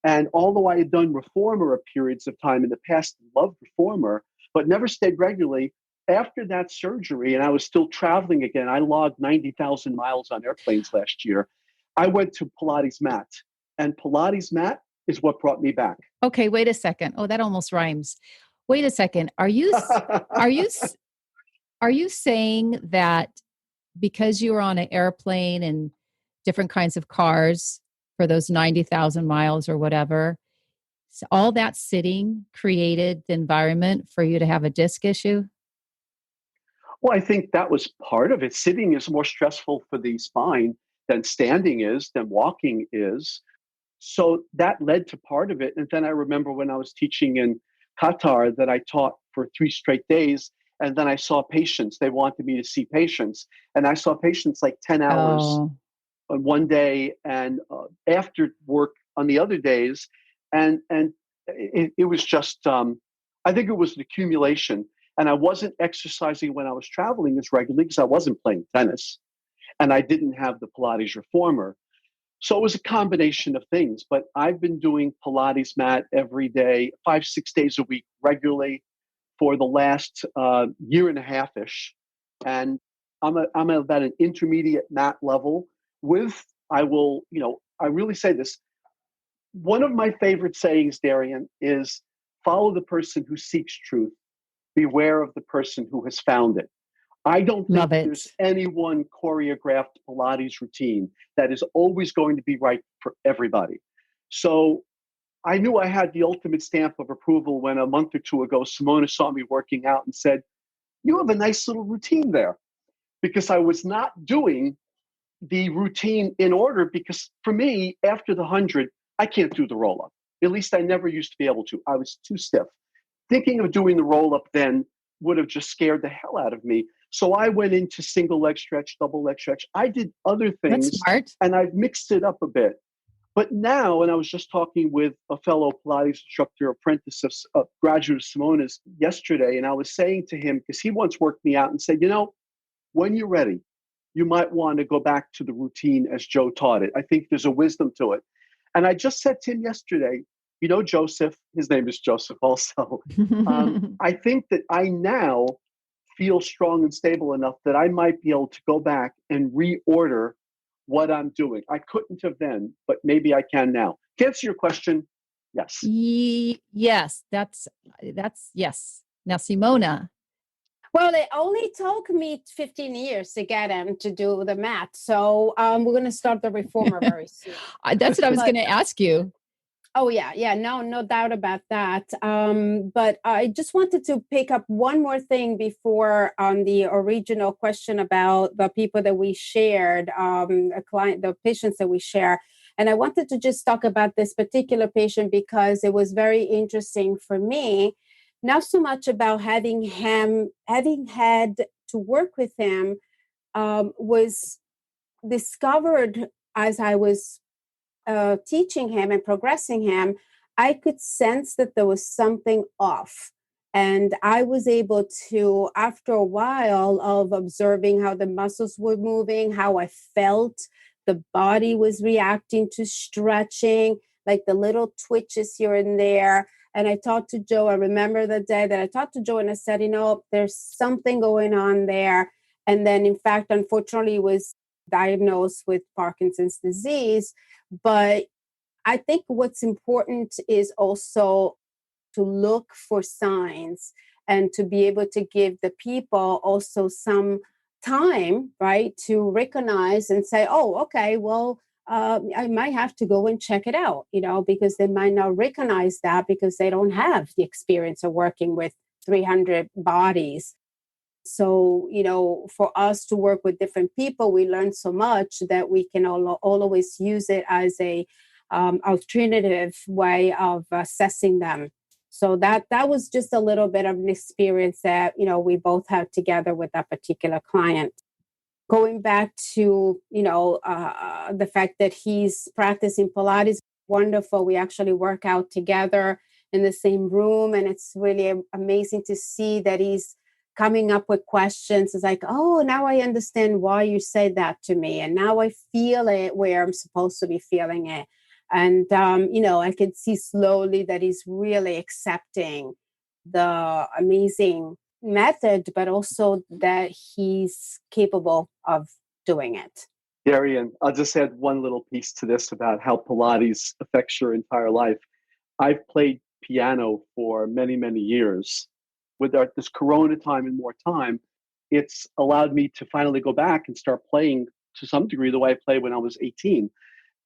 And although I had done reformer at periods of time in the past, loved reformer, but never stayed regularly, after that surgery, and I was still traveling again, I logged 90,000 miles on airplanes last year. I went to Pilates mat, and Pilates mat is what brought me back. Okay, wait a second. Oh, that almost rhymes. Wait a second. Are you saying that because you were on an airplane and different kinds of cars for those 90,000 miles or whatever, so all that sitting created the environment for you to have a disc issue? Well, I think that was part of it. Sitting is more stressful for the spine than standing is, than walking is. So that led to part of it. And then I remember when I was teaching in Qatar that I taught for 3 straight days. And then I saw patients. They wanted me to see patients. And I saw patients like 10 hours on one day and after work on the other days. And it was just, I think it was an accumulation. And I wasn't exercising when I was traveling as regularly because I wasn't playing tennis. And I didn't have the Pilates reformer. So it was a combination of things. But I've been doing Pilates mat every day, 5-6 days a week regularly for the last year and a half-ish. And I'm about an intermediate mat level with, I really say this. One of my favorite sayings, Darian, is follow the person who seeks truth. Beware of the person who has found it. I don't think there's any one choreographed Pilates routine that is always going to be right for everybody. So I knew I had the ultimate stamp of approval when a month or two ago, Simona saw me working out and said, "You have a nice little routine there." Because I was not doing the routine in order, because for me, after the 100, I can't do the roll-up. At least I never used to be able to. I was too stiff. Thinking of doing the roll-up then would have just scared the hell out of me. So I went into single leg stretch, double leg stretch. I did other things, and I've mixed it up a bit. But now, and I was just talking with a fellow Pilates instructor, apprentice of graduate of Simona's yesterday, and I was saying to him, because he once worked me out and said, when you're ready, you might want to go back to the routine as Joe taught it. I think there's a wisdom to it. And I just said to him yesterday, Joseph, his name is Joseph also. I think that I now feel strong and stable enough that I might be able to go back and reorder what I'm doing. I couldn't have then, but maybe I can now. To answer your question, yes. Yes, that's yes. Now, Simona, Well, it only took me 15 years to get him to do the math. So we're going to start the reformer very soon. That's what I was But going to ask you. oh yeah, no doubt about that. But I just wanted to pick up one more thing before on the original question about the people that we shared, the patients that we share. And I wanted to just talk about this particular patient because it was very interesting for me. Not so much about having had to work with him, was discovered as I was teaching him and progressing him. I could sense that there was something off. And I was able to, after a while of observing how the muscles were moving, how I felt the body was reacting to stretching, like the little twitches here and there. And I talked to Joe. I remember the day that I talked to Joe and I said, there's something going on there. And then, in fact, unfortunately, was diagnosed with Parkinson's disease. But I think what's important is also to look for signs and to be able to give the people also some time, right, to recognize and say, oh, okay, well, I might have to go and check it out, because they might not recognize that because they don't have the experience of working with 300 bodies. So, for us to work with different people, we learn so much that we can always use it as a alternative way of assessing them. So that was just a little bit of an experience that, we both had together with that particular client. Going back to, the fact that he's practicing Pilates, wonderful. We actually work out together in the same room. And it's really amazing to see that he's coming up with questions. It's like, oh, now I understand why you said that to me. And now I feel it where I'm supposed to be feeling it. And, I can see slowly that he's really accepting the amazing method, but also that he's capable of doing it. Gary, and I'll just add one little piece to this about how Pilates affects your entire life. I've played piano for many, many years. With this Corona time and more time, it's allowed me to finally go back and start playing to some degree the way I played when I was 18.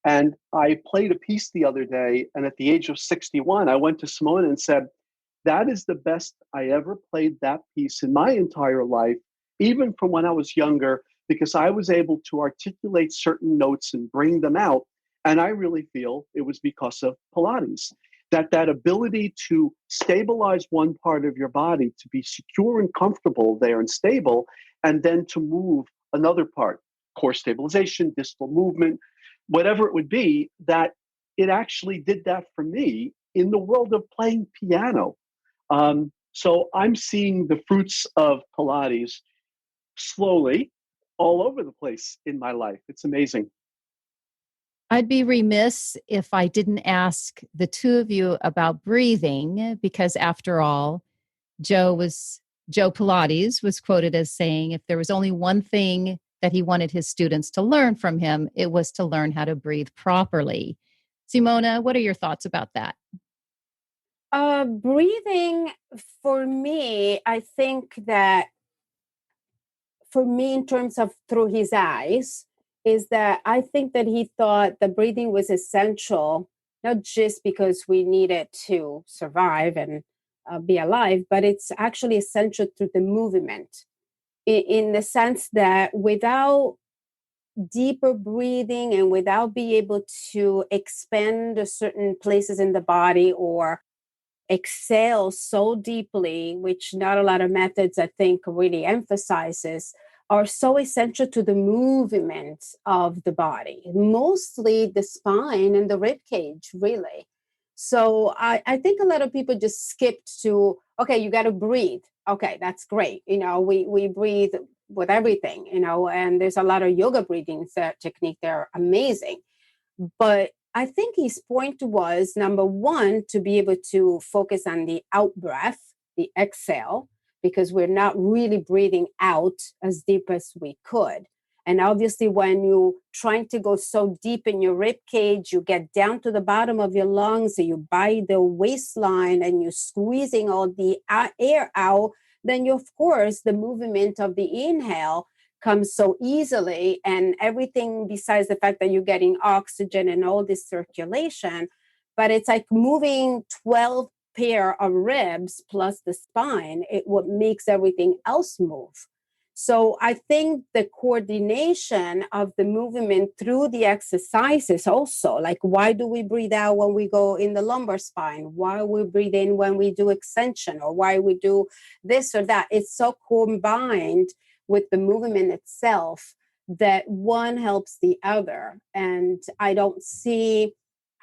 And I played a piece the other day, and at the age of 61, I went to Simona and said, that is the best I ever played that piece in my entire life, even from when I was younger, because I was able to articulate certain notes and bring them out. And I really feel it was because of Pilates. That ability to stabilize one part of your body, to be secure and comfortable there and stable, and then to move another part, core stabilization, distal movement, whatever it would be, that it actually did that for me in the world of playing piano. So I'm seeing the fruits of Pilates slowly all over the place in my life. It's amazing. I'd be remiss if I didn't ask the two of you about breathing, because after all, Joe Pilates was quoted as saying if there was only one thing that he wanted his students to learn from him, it was to learn how to breathe properly. Simona, what are your thoughts about that? Breathing, for me, I think that for me, in terms of through his eyes, is that I think that he thought the breathing was essential, not just because we need it to survive and be alive, but it's actually essential to the movement in the sense that without deeper breathing and without being able to expand certain places in the body or exhale so deeply, which not a lot of methods I think really emphasizes, are so essential to the movement of the body, mostly the spine and the rib cage, really. So I think a lot of people just skipped to, okay, you got to breathe. Okay, that's great. We breathe with everything, and there's a lot of yoga breathing technique. They're amazing. But I think his point was, number one, to be able to focus on the out breath, the exhale, because we're not really breathing out as deep as we could. And obviously, when you're trying to go so deep in your rib cage, you get down to the bottom of your lungs, and you bite the waistline, and you're squeezing all the air out. then of course the movement of the inhale comes so easily, and everything besides the fact that you're getting oxygen and all this circulation, but it's like moving 12 pair of ribs plus the spine, what makes everything else move. So I think the coordination of the movement through the exercises also, like why do we breathe out when we go in the lumbar spine? Why we breathe in when we do extension, or why we do this or that? It's so combined with the movement itself that one helps the other. And I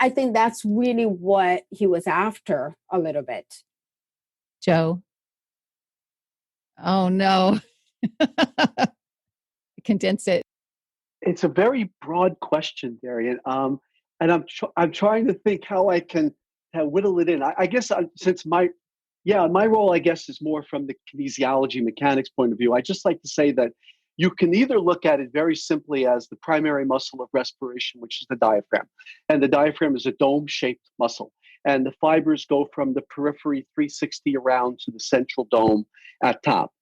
think that's really what he was after a little bit. Joe? Oh, no. Condense it. It's a very broad question, Darian. And I'm trying to think how I can whittle it in. I guess since my role, I guess, is more from the kinesiology mechanics point of view. I just like to say that you can either look at it very simply as the primary muscle of respiration, which is the diaphragm. And the diaphragm is a dome-shaped muscle. And the fibers go from the periphery 360 around to the central dome at top.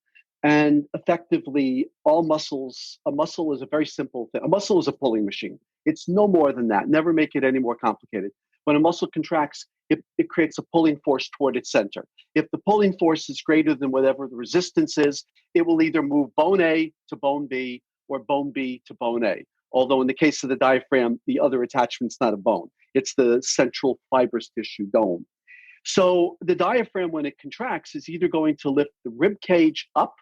And effectively, all muscles, a muscle is a very simple thing. A muscle is a pulling machine. It's no more than that. Never make it any more complicated. When a muscle contracts, it creates a pulling force toward its center. If the pulling force is greater than whatever the resistance is, it will either move bone A to bone B or bone B to bone A. Although in the case of the diaphragm, the other attachment's not a bone. It's the central fibrous tissue dome. So the diaphragm, when it contracts, is either going to lift the rib cage up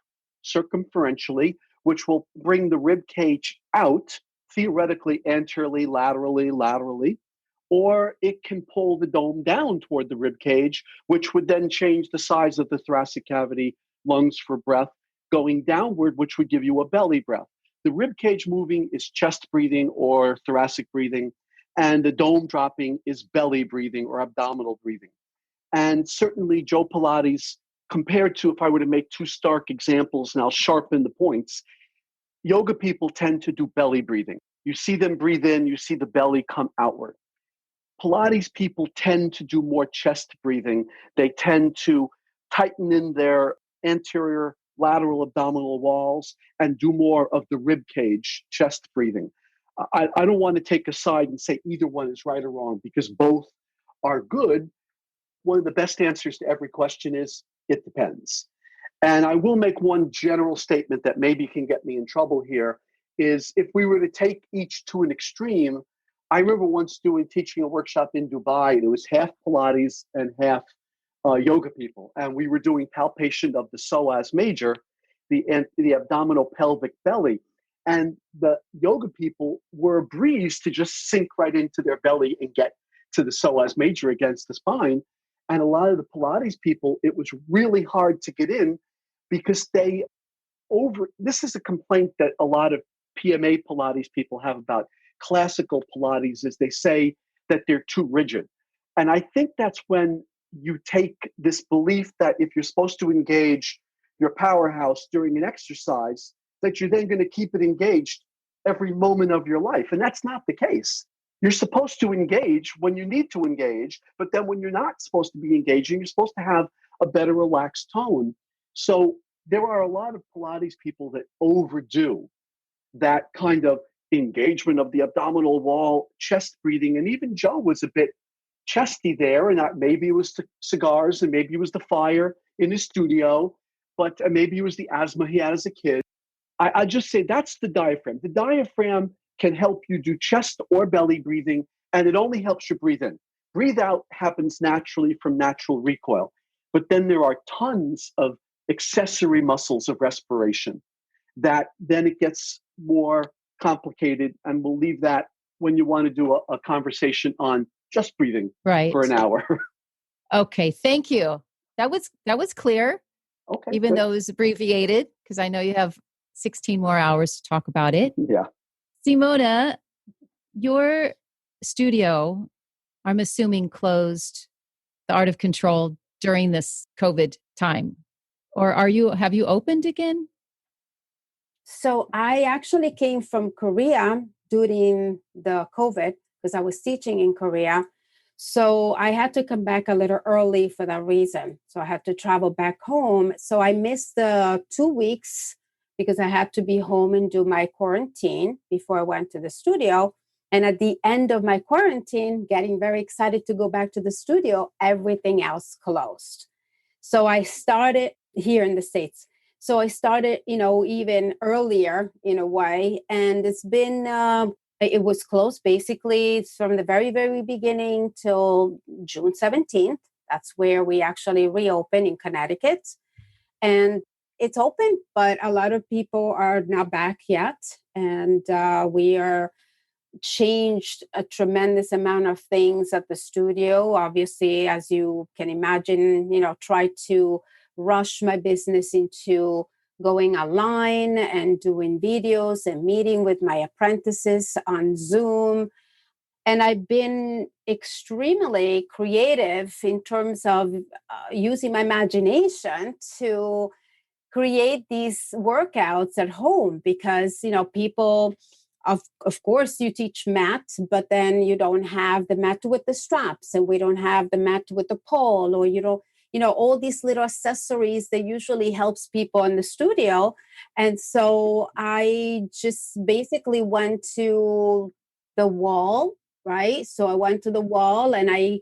circumferentially, which will bring the rib cage out, theoretically anteriorly, laterally, or it can pull the dome down toward the rib cage, which would then change the size of the thoracic cavity, lungs for breath, going downward, which would give you a belly breath. The rib cage moving is chest breathing or thoracic breathing, and the dome dropping is belly breathing or abdominal breathing. And certainly Joe Pilates, compared to, if I were to make two stark examples, and I'll sharpen the points, yoga people tend to do belly breathing. You see them breathe in, you see the belly come outward. Pilates people tend to do more chest breathing. They tend to tighten in their anterior lateral abdominal walls and do more of the rib cage chest breathing. I don't want to take a side and say either one is right or wrong, because both are good. One of the best answers to every question is it depends. And I will make one general statement that maybe can get me in trouble here, is if we were to take each to an extreme, I remember once teaching a workshop in Dubai, and it was half Pilates and half yoga people. And we were doing palpation of the psoas major, the abdominal pelvic belly. And the yoga people were a breeze to just sink right into their belly and get to the psoas major against the spine. And a lot of the Pilates people, it was really hard to get in because this is a complaint that a lot of PMA Pilates people have about classical Pilates, is they say that they're too rigid. And I think that's when you take this belief that if you're supposed to engage your powerhouse during an exercise, that you're then going to keep it engaged every moment of your life. And that's not the case. You're supposed to engage when you need to engage, but then when you're not supposed to be engaging, you're supposed to have a better relaxed tone. So there are a lot of Pilates people that overdo that kind of engagement of the abdominal wall, chest breathing. And even Joe was a bit chesty there, and maybe it was the cigars and maybe it was the fire in his studio, but maybe it was the asthma he had as a kid. I just say that's the diaphragm. The diaphragm can help you do chest or belly breathing, and it only helps you breathe in. Breathe out happens naturally from natural recoil. But then there are tons of accessory muscles of respiration that then it gets more complicated, and we'll leave that when you want to do a conversation on just breathing for an hour. Okay, thank you. That was clear. Okay, even though it was abbreviated, because I know you have 16 more hours to talk about it. Yeah. Simona, your studio, I'm assuming, closed the Art of Control during this COVID time. Or have you opened again? So I actually came from Korea during the COVID because I was teaching in Korea. So I had to come back a little early for that reason. So I had to travel back home. So I missed the 2 weeks because I had to be home and do my quarantine before I went to the studio. And at the end of my quarantine, getting very excited to go back to the studio, everything else closed. So I started here in the States. So I started, even earlier in a way. And it's been, it was closed basically from the very, very beginning till June 17th. That's where we actually reopened in Connecticut. And it's open, but a lot of people are not back yet. And we are changed a tremendous amount of things at the studio. Obviously, as you can imagine, try to rush my business into going online and doing videos and meeting with my apprentices on Zoom. And I've been extremely creative in terms of using my imagination to create these workouts at home because, people, of course, you teach mat, but then you don't have the mat with the straps and we don't have the mat with the pole, or all these little accessories that usually helps people in the studio. And so I just basically went to the wall, right? So I went to the wall and I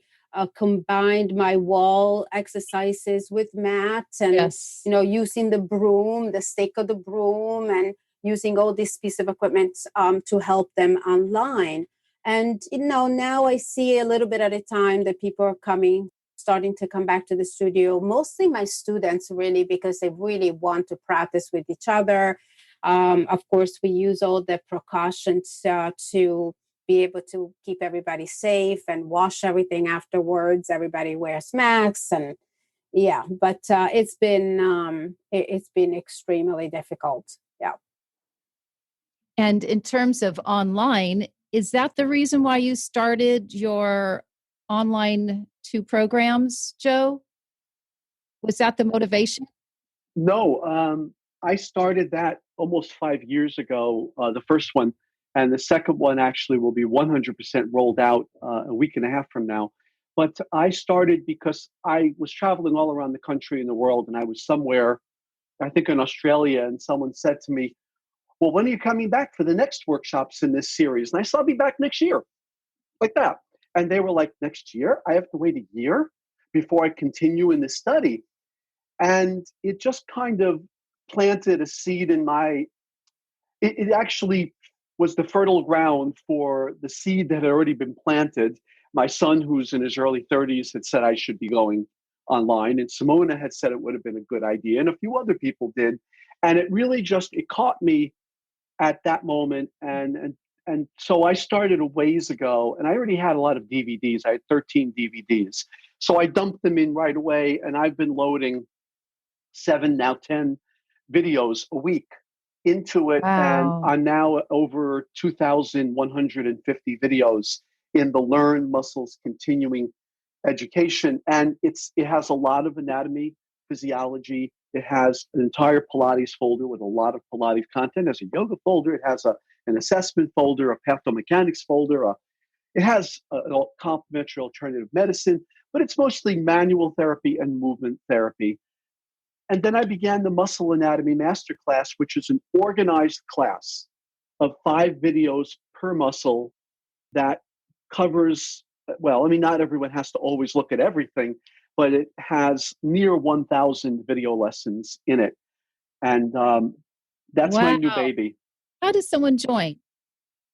combined my wall exercises with mat and, Yes. using the broom, the stake of the broom, and using all this piece of equipment to help them online. And, now I see a little bit at a time that people are starting to come back to the studio, mostly my students really, because they really want to practice with each other. Of course, we use all the precautions to be able to keep everybody safe and wash everything afterwards. Everybody wears masks and but it's been extremely difficult. Yeah. And in terms of online, is that the reason why you started your online 2 programs, Joe? Was that the motivation? No, I started that almost 5 years ago, the first one. And the second one actually will be 100% rolled out a week and a half from now. But I started because I was traveling all around the country and the world, and I was somewhere, I think in Australia, and someone said to me, well, when are you coming back for the next workshops in this series? And I said, I'll be back next year, like that. And they were like, next year? I have to wait a year before I continue in this study. And it just kind of planted a seed in it actually was the fertile ground for the seed that had already been planted. My son, who's in his early 30s, had said I should be going online. And Simona had said it would have been a good idea. And a few other people did. And it really it caught me at that moment. And so I started a ways ago, and I already had a lot of DVDs. I had 13 DVDs. So I dumped them in right away. And I've been loading 7, now 10 videos a week into it. And Wow. I'm now over 2,150 videos in the Learn Muscles Continuing Education. And it has a lot of anatomy, physiology. It has an entire Pilates folder with a lot of Pilates content. It has a yoga folder. It has an assessment folder, a pathomechanics folder. It has a complementary alternative medicine, but it's mostly manual therapy and movement therapy. And then I began the Muscle Anatomy Masterclass, which is an organized class of 5 videos per muscle that covers, not everyone has to always look at everything, but it has near 1,000 video lessons in it. And that's my new Wow. baby. How does someone join?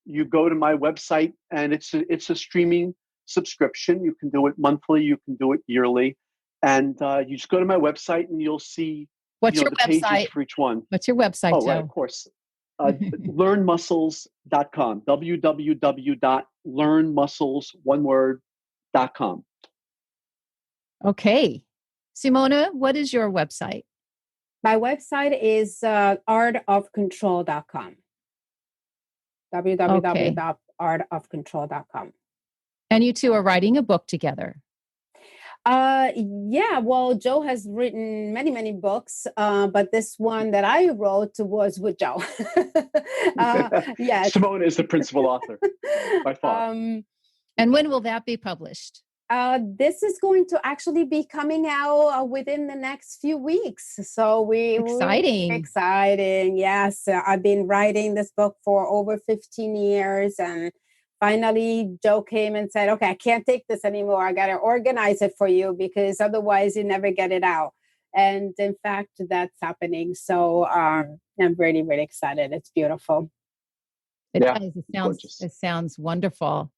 You go to my website, and it's a streaming subscription. You can do it monthly. You can do it yearly. And you just go to my website and you'll see What's your the pages website? for each one. What's your website, Oh, Joe? right, of course. Learnmuscles.com. www.learnmuscles.com. Okay. Simona, what is your website? My website is artofcontrol.com. www.artofcontrol.com. And you two are writing a book together. Well, Joe has written many, many books, but this one that I wrote was with Joe. Yes. Simona is the principal author by far. And when will that be published? This is going to actually be coming out within the next few weeks. So exciting. Yes. I've been writing this book for over 15 years, and finally Joe came and said, okay, I can't take this anymore. I got to organize it for you because otherwise you never get it out. And in fact, that's happening. So I'm really, really excited. It's beautiful. It does. It sounds wonderful.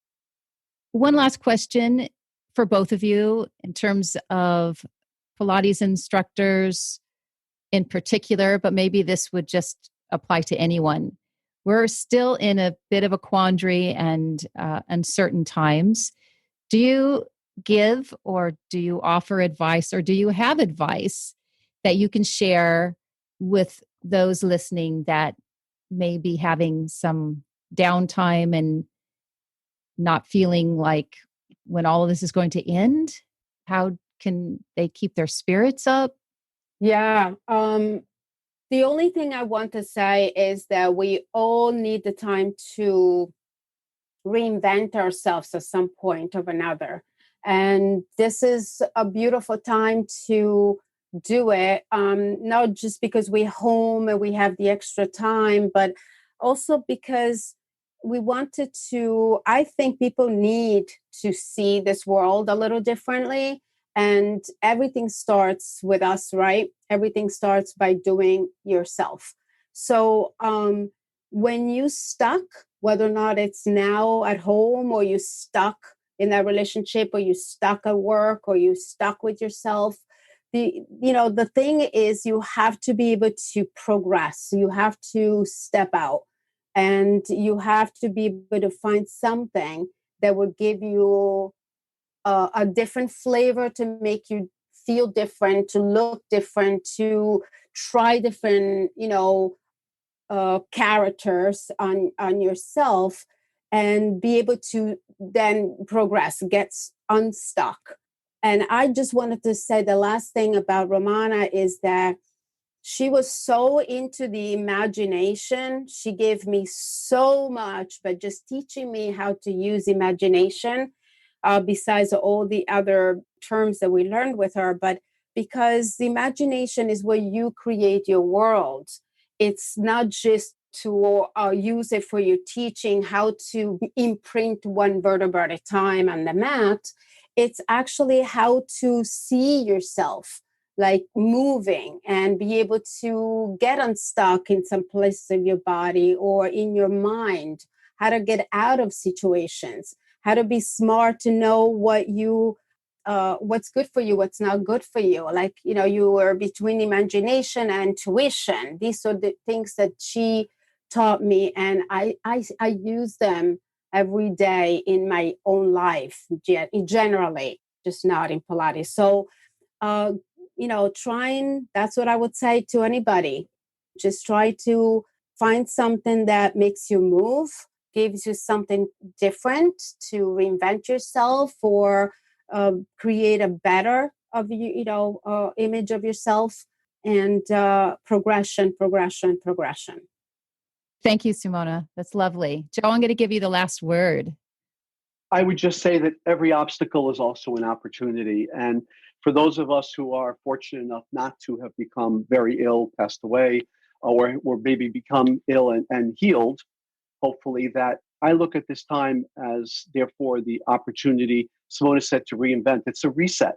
One last question for both of you in terms of Pilates instructors in particular, but maybe this would just apply to anyone. We're still in a bit of a quandary and uncertain times. Do you give or do you offer advice or do you have advice that you can share with those listening that may be having some downtime and not feeling like when all of this is going to end? How can they keep their spirits up? Yeah. The only thing I want to say is that we all need the time to reinvent ourselves at some point or another. And this is a beautiful time to do it, not just because we're home and we have the extra time, but also because we wanted to, I think people need to see this world a little differently. And everything starts with us, right? Everything starts by doing yourself. So when you stuck, whether or not it's now at home or you stuck in that relationship or you stuck at work or you stuck with yourself, the thing is you have to be able to progress. You have to step out and you have to be able to find something that will give you a different flavor, to make you feel different, to look different, to try different, characters on yourself, and be able to then progress, get unstuck. And I just wanted to say the last thing about Romana is that she was so into the imagination. She gave me so much, but just teaching me how to use imagination, besides all the other terms that we learned with her. But because the imagination is where you create your world. It's not just to use it for your teaching how to imprint one vertebra at a time on the mat. It's actually how to see yourself like moving and be able to get unstuck in some places of your body or in your mind, how to get out of situations, how to be smart to know what's good for you, what's not good for you. Like, you were between imagination and intuition. These are the things that she taught me, and I use them every day in my own life, generally, just not in Pilates. So, that's what I would say to anybody. Just try to find something that makes you move, gives you something different to reinvent yourself or create a better image of yourself, and progression. Thank you, Simona. That's lovely. Joe, I'm going to give you the last word. I would just say that every obstacle is also an opportunity. And for those of us who are fortunate enough not to have become very ill, passed away, or maybe become ill and healed, hopefully, that I look at this time as, therefore, the opportunity, Simona said, to reinvent. It's a reset.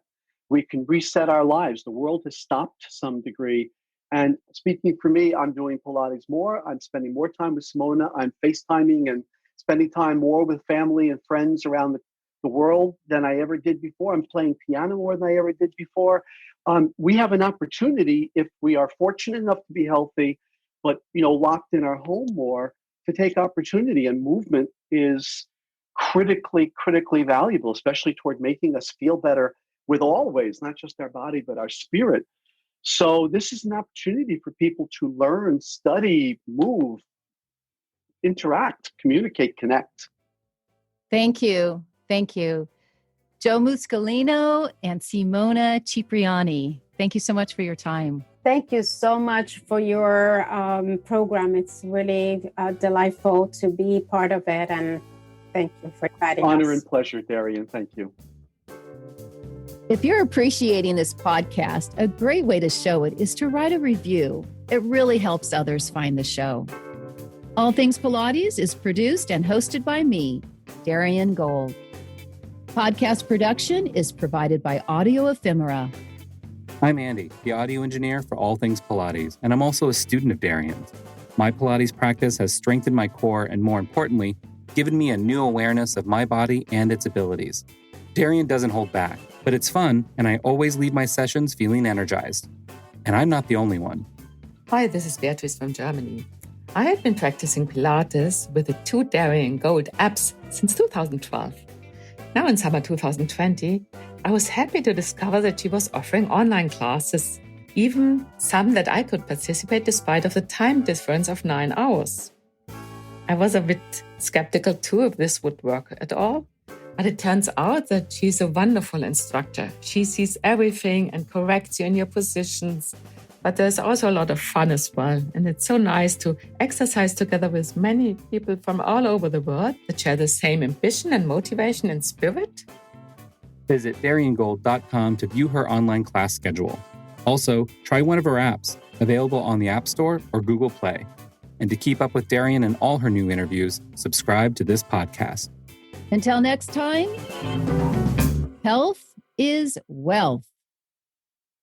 We can reset our lives. The world has stopped to some degree. And speaking for me, I'm doing Pilates more. I'm spending more time with Simona. I'm FaceTiming and spending time more with family and friends around the world than I ever did before. I'm playing piano more than I ever did before. We have an opportunity, if we are fortunate enough to be healthy, but locked in our home more, to take opportunity. And movement is critically valuable, especially toward making us feel better with all ways, not just our body, but our spirit. So this is an opportunity for people to learn, study, move, interact, communicate, connect. Thank you. Joe Muscolino and Simona Cipriani. Thank you so much for your time. Thank you so much for your program. It's really delightful to be part of it. And thank you for inviting us. Honor and pleasure, Darian. Thank you. If you're appreciating this podcast, a great way to show it is to write a review. It really helps others find the show. All Things Pilates is produced and hosted by me, Darian Gold. Podcast production is provided by Audio Ephemera. I'm Andy, the audio engineer for All Things Pilates, and I'm also a student of Darian's. My Pilates practice has strengthened my core and, more importantly, given me a new awareness of my body and its abilities. Darian doesn't hold back, but it's fun, and I always leave my sessions feeling energized. And I'm not the only one. Hi, this is Beatrice from Germany. I have been practicing Pilates with the two Darian Gold apps since 2012. Now in summer 2020, I was happy to discover that she was offering online classes, even some that I could participate despite of the time difference of 9 hours. I was a bit skeptical too if this would work at all. But it turns out that she's a wonderful instructor. She sees everything and corrects you in your positions. But there's also a lot of fun as well. And it's so nice to exercise together with many people from all over the world that share the same ambition and motivation and spirit. Visit DarianGold.com to view her online class schedule. Also, try one of her apps, available on the App Store or Google Play. And to keep up with Darian and all her new interviews, subscribe to this podcast. Until next time, health is wealth.